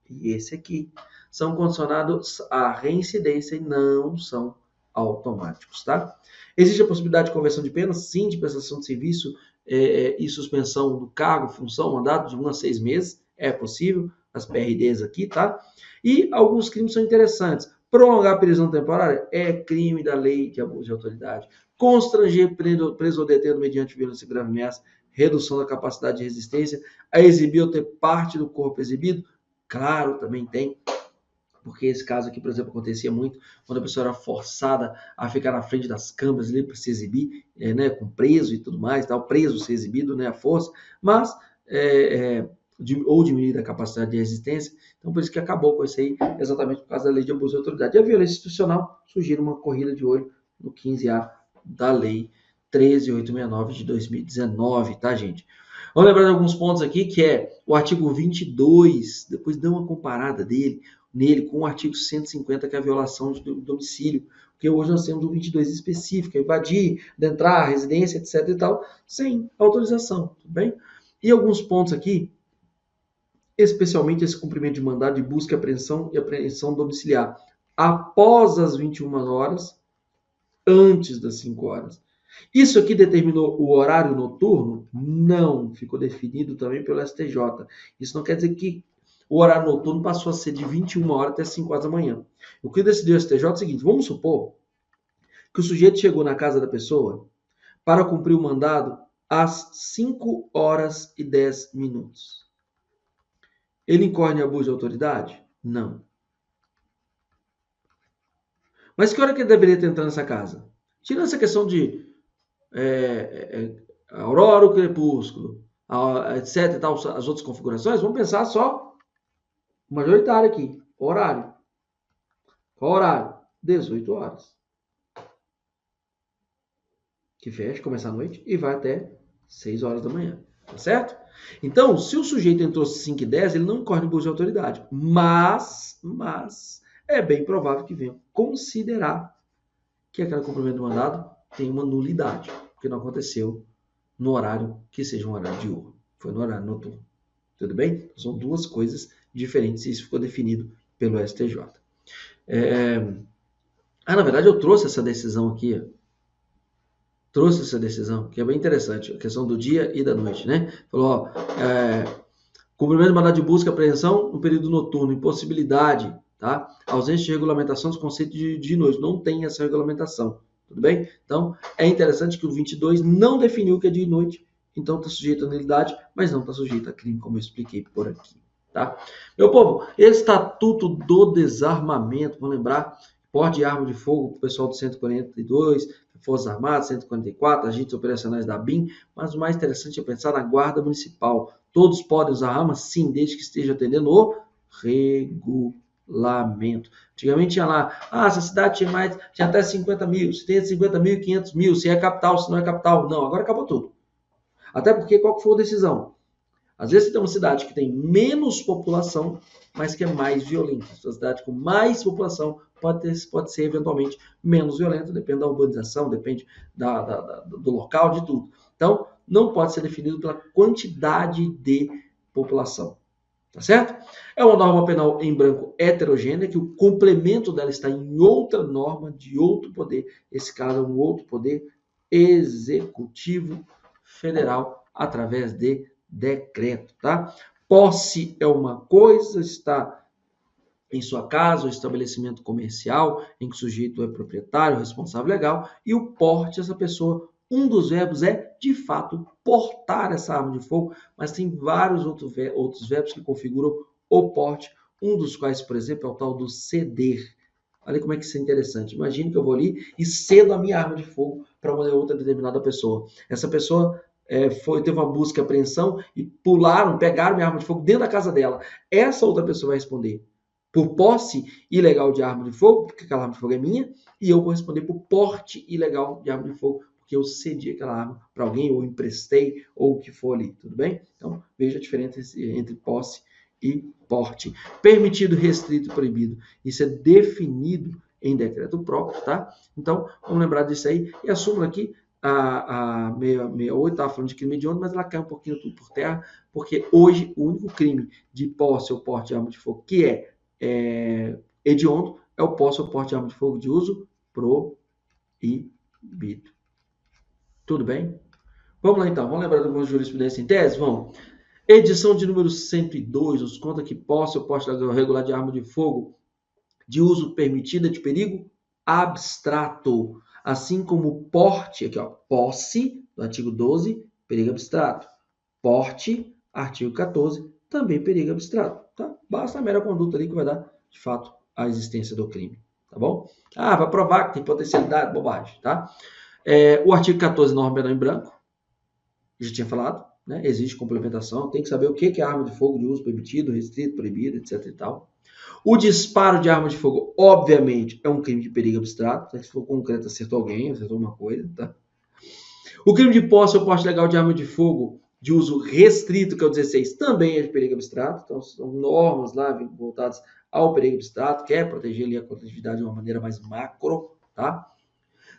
e esse aqui, são condicionados à reincidência e não são automáticos, tá? Existe a possibilidade de conversão de pena? Sim, de prestação de serviço e suspensão do cargo, função, mandato de 1 a 6 meses, é possível, as PRDs aqui, tá? E alguns crimes são interessantes. Prolongar a prisão temporária é crime da lei de abuso de autoridade. Constranger preso ou detendo mediante violência grave ameaça, redução da capacidade de resistência, a exibir ou ter parte do corpo exibido, claro, também tem, porque esse caso aqui, por exemplo, acontecia muito quando a pessoa era forçada a ficar na frente das câmeras ali para se exibir, né, com preso e tudo mais, tal, preso ser exibido, né, a força, mas ou diminuir a capacidade de resistência. Então, por isso que acabou com isso aí, exatamente por causa da lei de abuso de autoridade. E a violência institucional surgiu uma corrida de olho no 15A da lei 13.869 de 2019, tá, gente? Vamos lembrar de alguns pontos aqui, que é o artigo 22, depois dá uma comparada nele com o artigo 150, que é a violação de domicílio, porque hoje nós temos o 22 específico, invadir, adentrar, residência, etc e tal, sem autorização, tudo bem? E alguns pontos aqui, especialmente esse cumprimento de mandado de busca e apreensão domiciliar após as 21 horas, antes das 5 horas. Isso aqui determinou o horário noturno? Não, ficou definido também pelo STJ. Isso não quer dizer que o horário noturno passou a ser de 21 horas até 5 horas da manhã. O que decidiu o STJ é o seguinte: vamos supor que o sujeito chegou na casa da pessoa para cumprir o mandado às 5 horas e 10 minutos. Ele incorre em abuso de autoridade? Não. Mas que hora que ele deveria ter entrado nessa casa? Tirando essa questão de aurora ou crepúsculo, etc e tal, as outras configurações, vamos pensar só o majoritário aqui, o horário. Qual horário? 18 horas. Que fecha, começa à noite e vai até 6 horas da manhã. Tá certo? Então, se o sujeito entrou às 5 e 10, ele não incorre em abuso de autoridade. Mas é bem provável que venha considerar que aquele cumprimento do mandado tem uma nulidade, porque não aconteceu no horário que seja um horário diurno. Foi no horário noturno. Tudo bem? São duas coisas diferentes e isso ficou definido pelo STJ. Na verdade, eu trouxe essa decisão aqui. Trouxe essa decisão, que é bem interessante, a questão do dia e da noite, né? Falou, cumprimento de mandado de busca e apreensão no período noturno, impossibilidade, tá? Ausência de regulamentação dos conceitos de noite, não tem essa regulamentação, tudo bem? Então, é interessante que o 22 não definiu o que é dia e noite, então está sujeito à nulidade, mas não está sujeito a crime, como eu expliquei por aqui, tá? Meu povo, Estatuto do Desarmamento, vamos lembrar, porte de arma de fogo para o pessoal do 142, Forças Armadas, 144, agentes operacionais da BIM, mas o mais interessante é pensar na Guarda Municipal. Todos podem usar armas? Sim, desde que esteja atendendo o regulamento. Antigamente tinha lá, essa cidade tinha até 50 mil, se tem 50 mil, 500 mil, se é capital, se não é capital. Não, agora acabou tudo. Até porque qual que foi a decisão? Às vezes você tem uma cidade que tem menos população, mas que é mais violenta. Uma cidade com mais população pode ser eventualmente menos violenta, depende da urbanização, depende do local, de tudo. Então, não pode ser definido pela quantidade de população. Tá certo? É uma norma penal em branco heterogênea, que o complemento dela está em outra norma de outro poder. Esse caso é um outro poder executivo federal através de decreto, tá? Posse é uma coisa, está em sua casa ou estabelecimento comercial em que o sujeito é proprietário, responsável legal, e o porte, essa pessoa, um dos verbos é, de fato, portar essa arma de fogo, mas tem vários outros verbos que configuram o porte, um dos quais, por exemplo, é o tal do ceder. Olha como é que isso é interessante. Imagine que eu vou ali e cedo a minha arma de fogo para uma outra determinada pessoa. Essa pessoa teve uma busca e apreensão e pegaram minha arma de fogo dentro da casa dela. Essa outra pessoa vai responder por posse ilegal de arma de fogo, porque aquela arma de fogo é minha, e eu vou responder por porte ilegal de arma de fogo, porque eu cedi aquela arma para alguém, ou emprestei, ou o que for ali, tudo bem? Então, veja a diferença entre posse e porte. Permitido, restrito e proibido. Isso é definido em decreto próprio, tá? Então, vamos lembrar disso aí. E a súmula aqui, a 668, estava falando de crime hediondo, mas ela cai um pouquinho tudo por terra, porque hoje o único crime de posse ou porte de arma de fogo que é hediondo é o posse ou porte de arma de fogo de uso proibido. Tudo bem? Vamos lá então, vamos lembrar de algumas jurisprudências em tese? Vamos. Edição de número 102 nos conta que posse ou porte regular de arma de fogo de uso permitida de perigo abstrato, assim como porte, aqui ó, posse, do artigo 12, perigo abstrato. Porte, artigo 14, também perigo abstrato, tá? Basta a mera conduta ali que vai dar, de fato, a existência do crime, tá bom? Vai provar que tem potencialidade, bobagem, tá? O artigo 14, norma penal em branco, já tinha falado, né? Existe complementação, tem que saber o que é arma de fogo de uso permitido, restrito, proibido, etc e tal. O disparo de arma de fogo, obviamente, é um crime de perigo abstrato, se for concreto, acertou alguém, acertou uma coisa, tá? O crime de posse ou porte legal de arma de fogo de uso restrito, que é o 16, também é de perigo abstrato, então são normas lá voltadas ao perigo abstrato, que é proteger ali a coletividade de uma maneira mais macro, tá?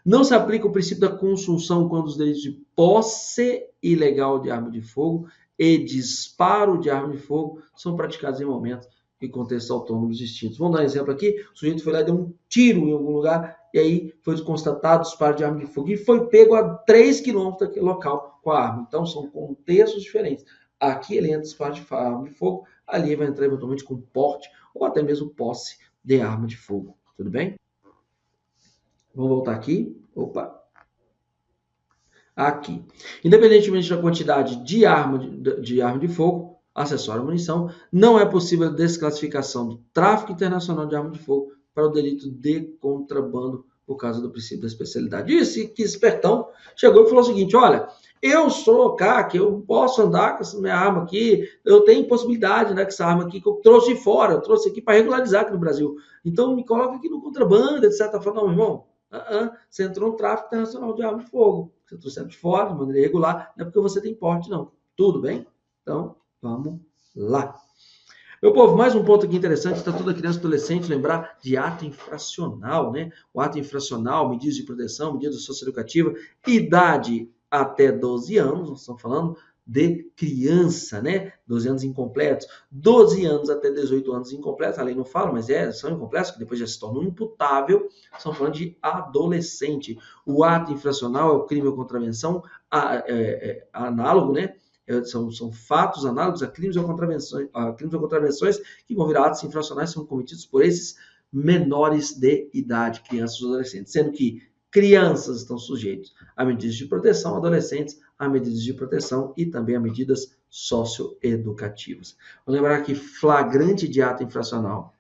Não se aplica o princípio da consunção quando os delitos de posse ilegal de arma de fogo e disparo de arma de fogo são praticados em momentos e contextos autônomos distintos. Vamos dar um exemplo aqui. O sujeito foi lá e deu um tiro em algum lugar e aí foi constatado disparo de arma de fogo e foi pego a 3 quilômetros daquele local com a arma. Então, são contextos diferentes. Aqui ele entra disparo de arma de fogo, ali vai entrar eventualmente com porte ou até mesmo posse de arma de fogo. Tudo bem? Vamos voltar aqui. Opa. Aqui. Independentemente da quantidade de arma de fogo, acessório à munição, não é possível a desclassificação do tráfico internacional de arma de fogo para o delito de contrabando por causa do princípio da especialidade. Disse que espertão chegou e falou o seguinte, olha, eu sou CAC, eu posso andar com essa minha arma aqui, eu tenho possibilidade, né, com essa arma aqui que eu trouxe de fora, eu trouxe aqui para regularizar aqui no Brasil. Então me coloca aqui no contrabando, etc. Falando, não, meu irmão, você entrou no tráfico internacional de arma de fogo. Você trouxe de fora, de maneira irregular, não é porque você tem porte, não. Tudo bem? Então, vamos lá. Meu povo, mais um ponto aqui interessante, está toda criança e adolescente lembrar de ato infracional, né? O ato infracional, medidas de proteção, medidas socioeducativas, idade até 12 anos, nós estamos falando de criança, né? 12 anos incompletos, 12 anos até 18 anos incompletos, a lei não fala, mas são incompletos, que depois já se tornam imputável, estamos falando de adolescente. O ato infracional é o crime ou contravenção análogo, né? São fatos análogos a crimes ou contravenções que vão virar atos infracionais, são cometidos por esses menores de idade, crianças ou adolescentes, sendo que crianças estão sujeitos a medidas de proteção, adolescentes a medidas de proteção e também a medidas socioeducativas. Vamos lembrar que flagrante de ato infracional,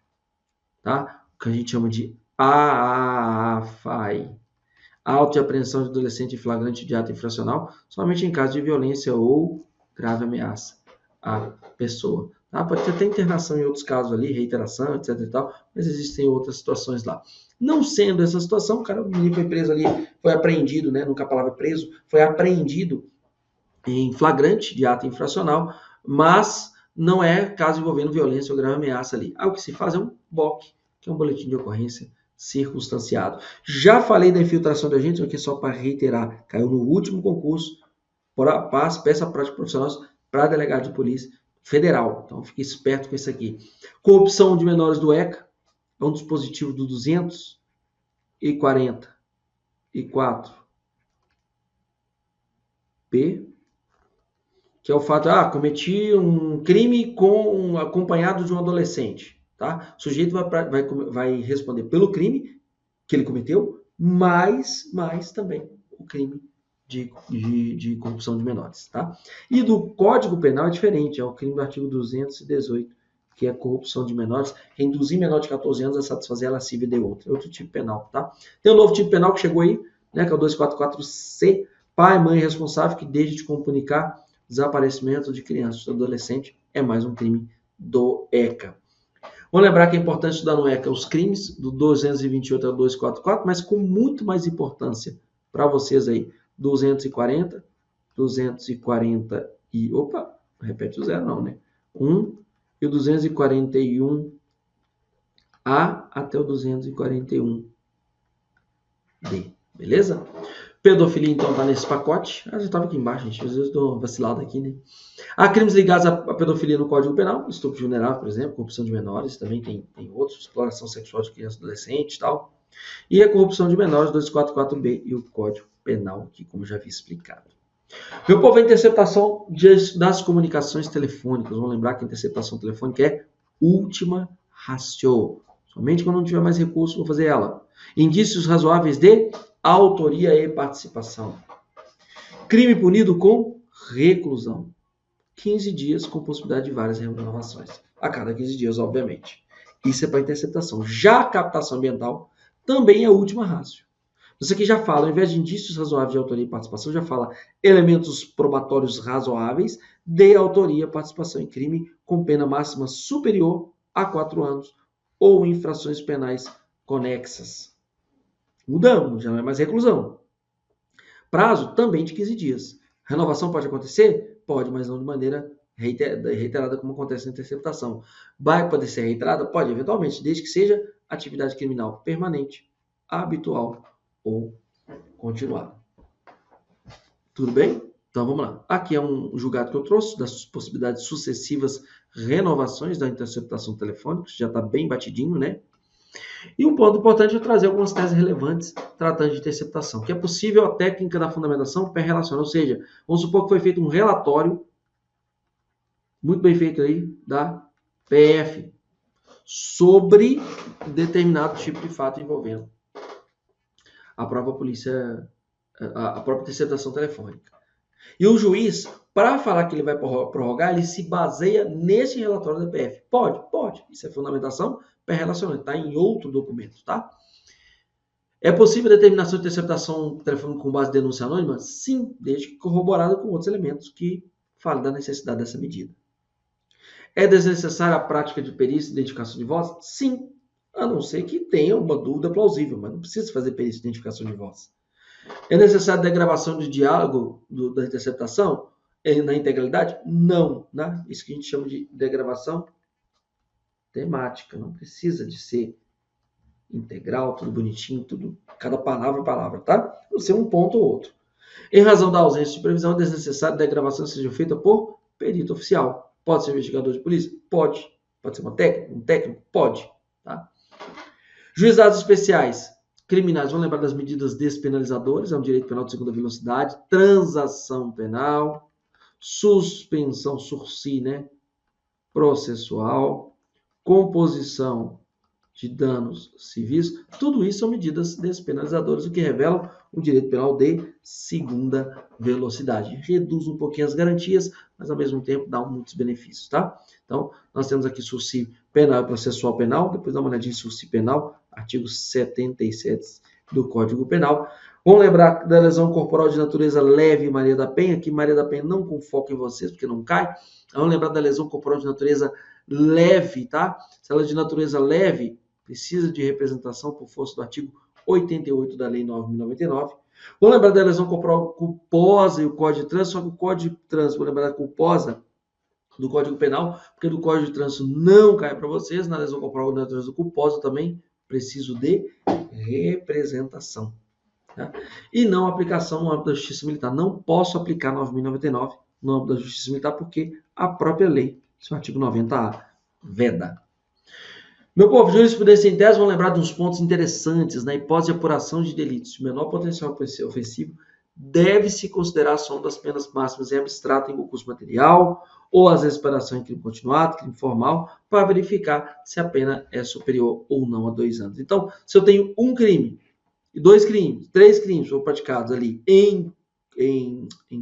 tá? O que a gente chama de AAFAI, auto de apreensão de adolescente em flagrante de ato infracional, somente em caso de violência ou grave ameaça à pessoa. Tá? Pode ter até internação em outros casos ali, reiteração, etc. e tal, mas existem outras situações lá. Não sendo essa situação, o menino foi preso ali, foi apreendido, né? Nunca a palavra preso, foi apreendido em flagrante de ato infracional, mas não é caso envolvendo violência ou grave ameaça ali. Aí o que se faz é um BOC, que é um boletim de ocorrência circunstanciado. Já falei da infiltração de agentes, aqui só para reiterar, caiu no último concurso, peça prática profissional para delegado de polícia federal. Então, fique esperto com isso aqui. Corrupção de menores do ECA, é um dispositivo do 244P, que é o fato de, cometi um crime acompanhado de um adolescente. Tá? O sujeito vai responder pelo crime que ele cometeu, mas também o crime de corrupção de menores. Tá? E do Código Penal é diferente, é o crime do artigo 218, que é corrupção de menores, é induzir menor de 14 anos a satisfazer a lascívia de outro. É outro tipo penal, tá? Tem um novo tipo penal que chegou aí, né, que é o 244C, pai, mãe responsável que deixe de comunicar desaparecimento de crianças ou adolescente, é mais um crime do ECA. Vamos lembrar que é importante estudar no ECA os crimes do 228 ao 244, mas com muito mais importância para vocês aí, 240, 240 e... Opa, repete o zero não, né? 1 e o 241A até o 241D. Beleza? Pedofilia, então, tá nesse pacote. Já estava aqui embaixo, gente. Às vezes eu dou uma vacilada aqui, né? Há crimes ligados à pedofilia no Código Penal. Estupro de vulnerável, por exemplo. Corrupção de menores. Também tem outros. Exploração sexual de crianças e adolescentes e tal. E a corrupção de menores, 244B e o Código Penal, aqui, como já havia explicado. Meu povo, a interceptação das comunicações telefônicas. Vamos lembrar que a interceptação telefônica é última ratio. Somente quando não tiver mais recurso, vou fazer ela. Indícios razoáveis de autoria e participação. Crime punido com reclusão. 15 dias com possibilidade de várias renovações. A cada 15 dias, obviamente. Isso é para interceptação. Já a captação ambiental também é a última ratio. Isso aqui já fala, ao invés de indícios razoáveis de autoria e participação, já fala elementos probatórios razoáveis de autoria e participação em crime com pena máxima superior a 4 anos ou infrações penais conexas. Mudamos, já não é mais reclusão. Prazo também de 15 dias. Renovação pode acontecer? Pode, mas não de maneira reiterada como acontece na interceptação. Vai poder ser reiterada? Pode, eventualmente, desde que seja atividade criminal permanente, habitual ou continuada. Tudo bem? Então vamos lá. Aqui é um julgado que eu trouxe das possibilidades de sucessivas renovações da interceptação telefônica, já está bem batidinho, né? E um ponto importante é trazer algumas teses relevantes tratando de interceptação, que é possível a técnica da fundamentação pré-relacional, ou seja, vamos supor que foi feito um relatório, muito bem feito aí, da PF, sobre determinado tipo de fato envolvendo a própria polícia, a própria interceptação telefônica. E o juiz, para falar que ele vai prorrogar, ele se baseia nesse relatório da PF. Pode. Isso é fundamentação pré-relacional, está em outro documento, tá? É possível a determinação de interceptação telefônica com base em denúncia anônima? Sim, desde que corroborada com outros elementos que falam da necessidade dessa medida. É desnecessária a prática de perícia e identificação de voz? Sim, a não ser que tenha uma dúvida plausível, mas não precisa fazer perícia e identificação de voz. É necessária a degravação de diálogo da interceptação na integralidade? Não, né? Isso que a gente chama de degravação temática, não precisa de ser integral, tudo bonitinho, tudo, cada palavra, tá? Pode ser um ponto ou outro. Em razão da ausência de previsão, é desnecessário que a degravação seja feita por perito oficial. Pode ser investigador de polícia? Pode. Pode ser um técnico? Pode. Tá? Juizados especiais criminais. Vamos lembrar das medidas despenalizadoras. É um direito penal de segunda velocidade. Transação penal. Suspensão sursi, né? Processual. Composição de danos civis. Tudo isso são medidas despenalizadoras, o que revelam o direito penal de segunda velocidade. Reduz um pouquinho as garantias, mas ao mesmo tempo dá muitos benefícios, tá? Então, nós temos aqui sursi penal e processual penal, depois dá uma olhadinha em sursi penal, artigo 77 do Código Penal. Vamos lembrar da lesão corporal de natureza leve, Maria da Penha, que Maria da Penha não com foco em vocês, porque não cai. Vamos lembrar da lesão corporal de natureza leve, tá? Se ela é de natureza leve, precisa de representação por força do artigo 88 da Lei 9.099. Vamos lembrar da lesão corporal culposa e o Código de Trânsito, só que o Código de Trânsito, vou lembrar da culposa do Código Penal, porque do Código de Trânsito não cai para vocês, na lesão corporal da natureza culposa também preciso de representação. Tá? E não aplicação no âmbito da Justiça Militar. Não posso aplicar 9.099 no âmbito da Justiça Militar porque a própria lei, seu artigo 90A, veda. Meu povo, jurisprudência em tese, vão lembrar de uns pontos interessantes. Na hipótese de apuração de delitos de menor potencial ofensivo, deve-se considerar a soma das penas máximas em abstrato em concurso material ou as exparações em crime continuado, crime formal, para verificar se a pena é superior ou não a 2 anos. Então, se eu tenho um crime, 2 crimes, 3 crimes foram praticados ali em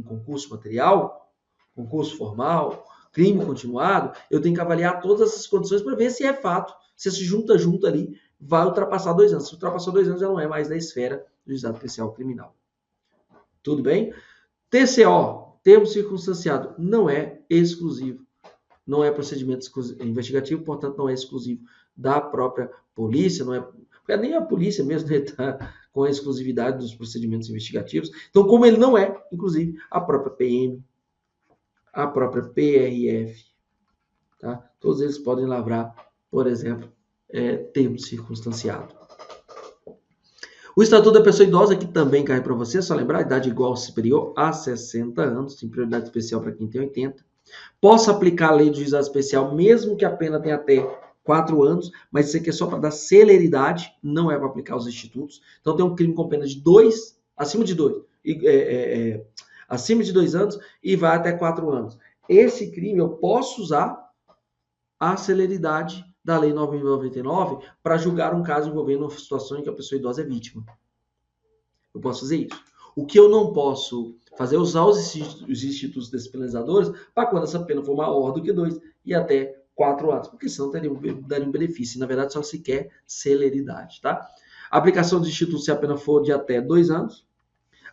concurso material, concurso formal, crime continuado, eu tenho que avaliar todas essas condições para ver se é fato, se se junta ali, vai ultrapassar 2 anos. Se ultrapassou 2 anos, já não é mais da esfera do juizado especial criminal. Tudo bem? TCO, termo circunstanciado, não é exclusivo. Não é procedimento investigativo, portanto, não é exclusivo da própria polícia, não é. Nem a polícia mesmo está com a exclusividade dos procedimentos investigativos. Então, como ele não é, inclusive, a própria PM, a própria PRF, tá? Todos eles podem lavrar, por exemplo, termo circunstanciado. O Estatuto da Pessoa Idosa, que também cai para você, só lembrar, idade igual ou superior a 60 anos, tem prioridade especial para quem tem 80. Posso aplicar a lei de juizado especial, mesmo que a pena tenha até 4 anos, mas isso aqui é só para dar celeridade, não é para aplicar os institutos. Então tem um crime com pena de 2, acima de 2, acima de 2 anos e vai até 4 anos. Esse crime eu posso usar a celeridade da Lei 9.099 para julgar um caso envolvendo uma situação em que a pessoa idosa é vítima. Eu posso fazer isso. O que eu não posso fazer é usar os institutos disciplinadores para quando essa pena for maior do que 2 e até 4 anos, porque senão daria um benefício. Na verdade, só se quer celeridade, tá? A aplicação dos institutos se a pena for de até 2 anos.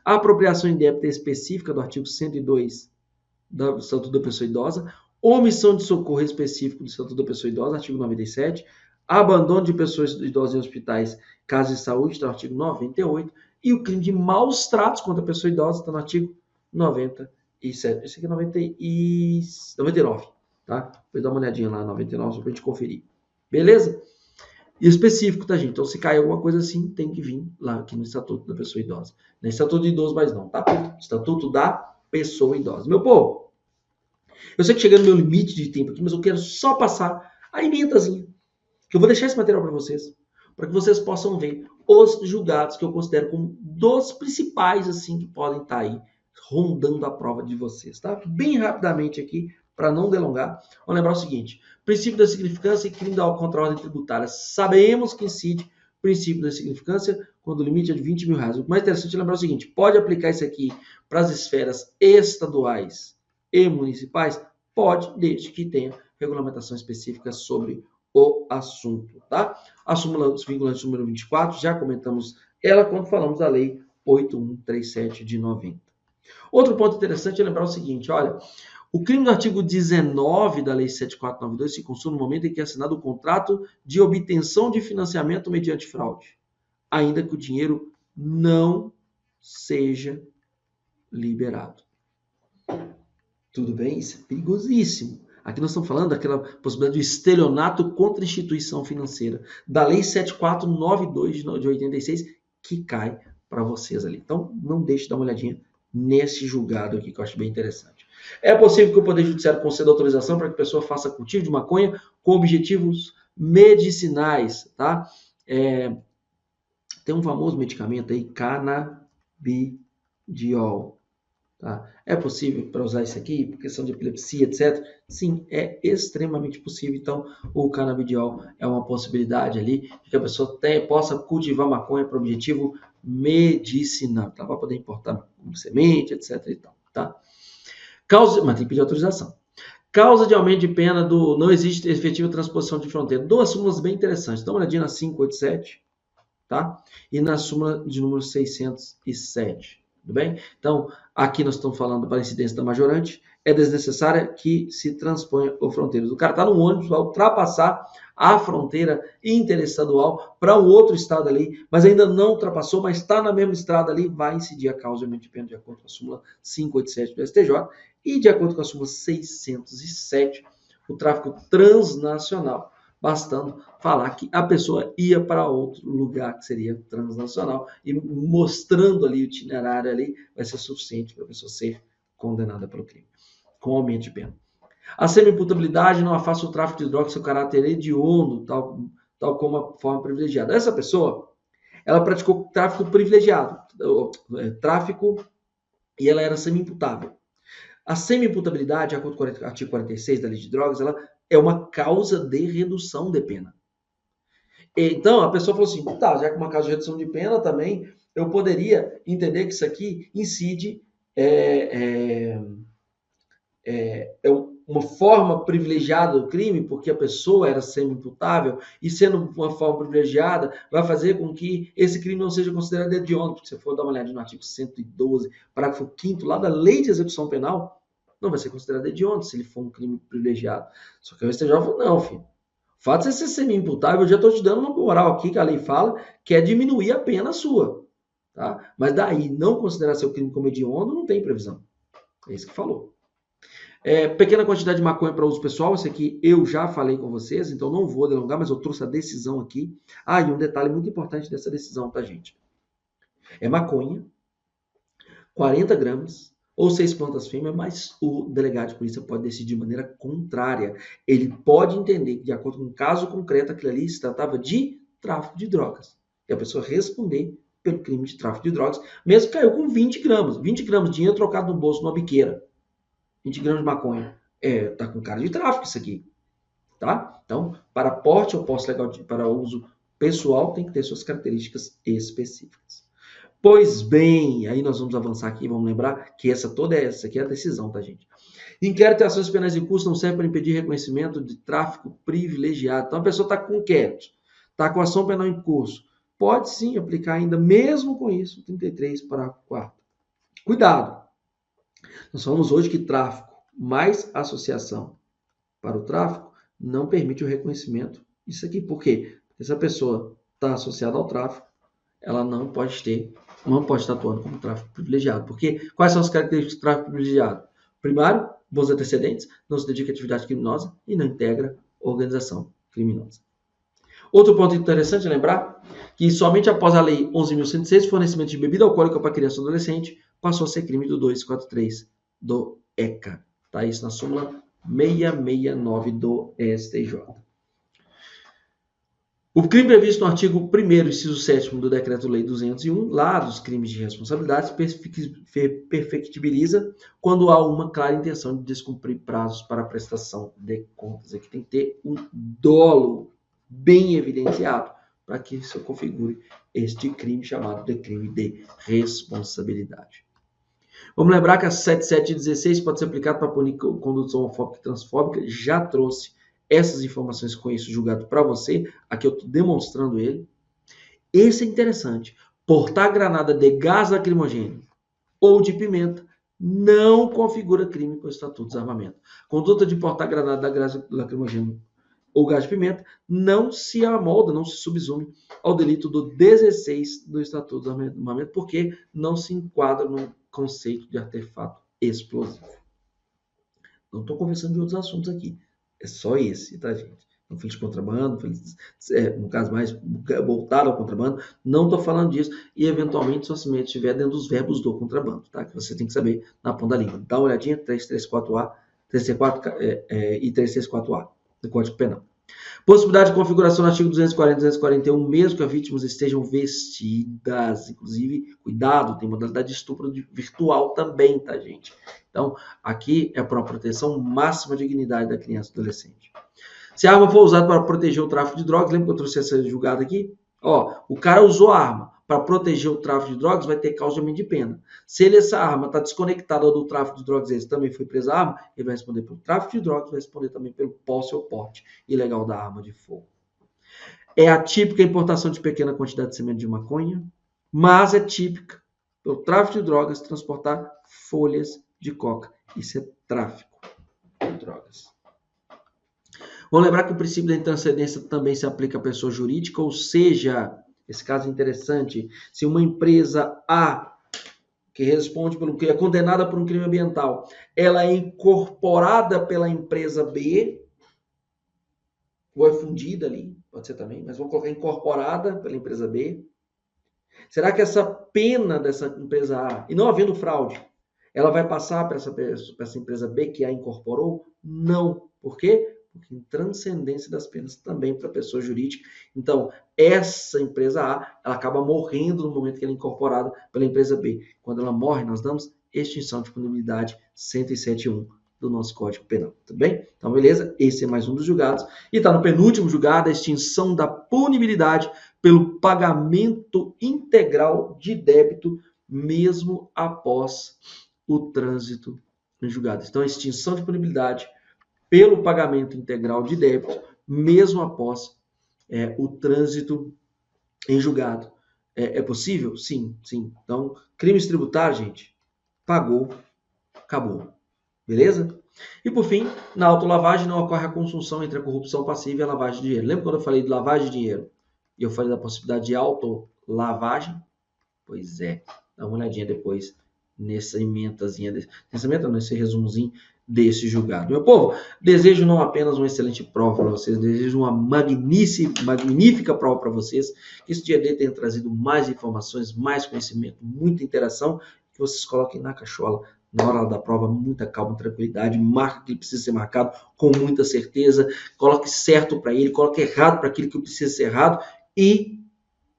A apropriação indébita específica do artigo 102 do Estatuto da Pessoa Idosa. Omissão de socorro específico do Estatuto da Pessoa Idosa, artigo 97. Abandono de pessoas idosas em hospitais, casos de saúde, está no artigo 98. E o crime de maus tratos contra a pessoa idosa está no artigo 97. Esse aqui é 99, tá? Depois dá uma olhadinha lá, 99, só para a gente conferir. Beleza? E específico, tá, gente? Então, se cair alguma coisa assim, tem que vir lá aqui no Estatuto da Pessoa Idosa. Não é Estatuto do Idoso mais não, tá? Estatuto da Pessoa Idosa. Meu povo, eu sei que chegando no meu limite de tempo aqui, mas eu quero só passar a emendazinha, que eu vou deixar esse material para vocês, para que vocês possam ver os julgados que eu considero como dos principais, assim, que podem estar aí rondando a prova de vocês, tá? Bem rapidamente aqui, para não delongar, vamos lembrar o seguinte: princípio da significância e crime contra a ordem tributária. Sabemos que incide princípio da significância quando o limite é de 20 mil reais. O mais interessante é lembrar o seguinte: pode aplicar isso aqui para as esferas estaduais e municipais? Pode, desde que tenha regulamentação específica sobre o assunto, tá? A súmula vinculante número 24, já comentamos ela quando falamos da lei 8137 de 90. Outro ponto interessante é lembrar o seguinte, olha, o crime do artigo 19 da lei 7492 se consuma no momento em que é assinado o contrato de obtenção de financiamento mediante fraude, ainda que o dinheiro não seja liberado. Tudo bem? Isso é perigosíssimo. Aqui nós estamos falando daquela possibilidade de estelionato contra instituição financeira, da Lei 7492 de 86, que cai para vocês ali. Então, não deixe de dar uma olhadinha nesse julgado aqui, que eu acho bem interessante. É possível que o Poder Judiciário conceda autorização para que a pessoa faça cultivo de maconha com objetivos medicinais, tá? Tem um famoso medicamento aí, canabidiol. Tá? É possível para usar isso aqui, por questão de epilepsia, etc? Sim, é extremamente possível. Então, o canabidiol é uma possibilidade ali de que a pessoa possa cultivar maconha para objetivo medicinal, tá? Para poder importar como semente, etc. E tal, tá? Mas tem que pedir autorização. Causa de aumento de pena do não existe efetiva transposição de fronteira. Duas súmulas bem interessantes. Dá uma olhadinha na 587, tá? E na súmula de número 607. Tudo bem? Então, aqui nós estamos falando para a incidência da majorante, é desnecessária que se transponha as fronteiras. O cara está no ônibus, vai ultrapassar a fronteira interestadual para um outro estado ali, mas ainda não ultrapassou, mas está na mesma estrada ali, vai incidir a causa de pena de acordo com a súmula 587 do STJ e de acordo com a súmula 607, o tráfico transnacional, bastando falar que a pessoa ia para outro lugar que seria transnacional e mostrando ali o itinerário ali vai ser suficiente para a pessoa ser condenada pelo crime, com aumento de pena. A semi-imputabilidade não afasta o tráfico de drogas seu caráter hediondo, tal como a forma privilegiada. Essa pessoa, ela praticou tráfico privilegiado, tráfico, e ela era semi-imputável. A semi-imputabilidade, de acordo com o artigo 46 da Lei de Drogas, ela é uma causa de redução de pena. Então, a pessoa falou assim, tá, já que uma causa de redução de pena também, eu poderia entender que isso aqui incide, uma forma privilegiada do crime, porque a pessoa era semi-imputável, e sendo uma forma privilegiada, vai fazer com que esse crime não seja considerado hediondo. Porque se você for dar uma olhada no artigo 112, parágrafo 5º, lá da Lei de Execução Penal, não vai ser considerado hediondo se ele for um crime privilegiado. Só que o STJ falou, não, filho. O fato de você ser semi-imputável, eu já estou te dando uma moral aqui, que a lei fala, que é diminuir a pena sua. Tá? Mas daí, não considerar seu crime como hediondo, não tem previsão. É isso que falou. Pequena quantidade de maconha para uso pessoal, esse aqui eu já falei com vocês, então não vou delongar, mas eu trouxe a decisão aqui. E um detalhe muito importante dessa decisão, tá, gente? É maconha, 40 gramas ou 6 plantas fêmeas, mas o delegado de polícia pode decidir de maneira contrária. Ele pode entender que, de acordo com o caso concreto, aquilo ali se tratava de tráfico de drogas. E a pessoa responder pelo crime de tráfico de drogas, mesmo que caiu com 20 gramas. 20 gramas de dinheiro trocado no bolso numa biqueira. 20 gramas de maconha. Tá com cara de tráfico isso aqui. Tá? Então, para porte ou posse legal para uso pessoal, tem que ter suas características específicas. Pois bem, aí nós vamos avançar aqui, vamos lembrar que essa aqui é a decisão, tá, gente? Inquérito e ações penais em curso não servem para impedir reconhecimento de tráfico privilegiado. Então, a pessoa está com inquérito, está com ação penal em curso. Pode sim aplicar ainda, mesmo com isso, 33, parágrafo 4º. Cuidado! Nós falamos hoje que tráfico mais associação para o tráfico não permite o reconhecimento disso aqui. Por quê? Porque se a pessoa está associada ao tráfico, ela não pode estar atuando como tráfico privilegiado. Porque quais são as características do tráfico privilegiado? Primário, bons antecedentes, não se dedica a atividade criminosa e não integra organização criminosa. Outro ponto interessante é lembrar que somente após a Lei 11.106, fornecimento de bebida alcoólica para criança e adolescente passou a ser crime do 243 do ECA. Tá isso na súmula 669 do STJ. O crime previsto no artigo 1º, inciso 7º do Decreto-Lei 201, lá dos crimes de responsabilidade, perfectibiliza quando há uma clara intenção de descumprir prazos para a prestação de contas. Aqui tem que ter um dolo bem evidenciado para que se configure este crime chamado de crime de responsabilidade. Vamos lembrar que a 7716 pode ser aplicada para punir conduta homofóbica e transfóbica. Já trouxe essas informações com esse julgado para você. Aqui eu estou demonstrando ele. Esse é interessante. Portar granada de gás lacrimogêneo ou de pimenta não configura crime com o Estatuto de Desarmamento. Conduta de portar granada de gás lacrimogêneo ou gás de pimenta não se amolda, não se subsume ao delito do 16 do Estatuto de Desarmamento, porque não se enquadra no conceito de artefato explosivo. Não estou conversando de outros assuntos aqui. É só esse, tá, gente? Um filho de contrabando, no caso mais voltado ao contrabando, não estou falando disso. E, eventualmente, só se estiver dentro dos verbos do contrabando, tá? Que você tem que saber na ponta da língua. Dá uma olhadinha, 334A, 334 e 334A do Código Penal. Possibilidade de configuração no artigo 240 e 241, mesmo que as vítimas estejam vestidas. Inclusive, cuidado, tem modalidade de estupro virtual também, tá, gente? Então, aqui é para a proteção máxima de dignidade da criança e adolescente. Se a arma for usada para proteger o tráfico de drogas, lembra que eu trouxe essa julgada aqui? O cara usou a arma para proteger o tráfico de drogas, vai ter causa de aumento de pena. Se essa arma está desconectada do tráfico de drogas, ele também foi preso a arma, ele vai responder pelo tráfico de drogas, vai responder também pelo posse ou porte ilegal da arma de fogo. É atípica a importação de pequena quantidade de semente de maconha, mas é típica pelo tráfico de drogas transportar folhas de coca. Isso é tráfico de drogas. Vamos lembrar que o princípio da intranscendência também se aplica à pessoa jurídica, ou seja, esse caso é interessante, se uma empresa A, que responde pelo que é condenada por um crime ambiental, ela é incorporada pela empresa B, ou é fundida ali, pode ser também, mas vamos colocar incorporada pela empresa B. Será que essa pena dessa empresa A, e não havendo fraude, ela vai passar para essa empresa B que a incorporou? Não. Por quê? Porque tem transcendência das penas também para a pessoa jurídica. Então, essa empresa A, ela acaba morrendo no momento que ela é incorporada pela empresa B. Quando ela morre, nós damos extinção de punibilidade 107.1 do nosso Código Penal, tudo bem? Então, beleza? Esse é mais um dos julgados. E está no penúltimo julgado, a extinção da punibilidade pelo pagamento integral de débito, mesmo após o trânsito em julgado. Então, a extinção de punibilidade pelo pagamento integral de débito, mesmo após o trânsito em julgado. É possível? Sim, sim. Então, crimes tributários, gente, pagou, acabou. Beleza? E por fim, na autolavagem não ocorre a conjunção entre a corrupção passiva e a lavagem de dinheiro. Lembra quando eu falei de lavagem de dinheiro? E eu falei da possibilidade de autolavagem? Pois é. Dá uma olhadinha depois nessa emendazinha, nesse resumozinho desse julgado. Meu povo, desejo não apenas uma excelente prova para vocês, desejo uma magnífica prova para vocês. Que esse dia D tenha trazido mais informações, mais conhecimento, muita interação, que vocês coloquem na cachola na hora da prova, muita calma, tranquilidade, marca o que precisa ser marcado com muita certeza, coloque certo para ele, coloque errado para aquilo que precisa ser errado e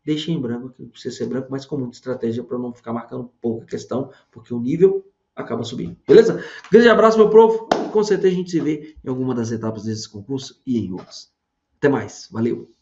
deixe em branco aquilo que precisa ser branco, mas com muita estratégia para não ficar marcando pouca questão, porque o nível acaba subindo. Beleza? Grande abraço, meu prof. Com certeza a gente se vê em alguma das etapas desse concurso e em outros. Até mais. Valeu!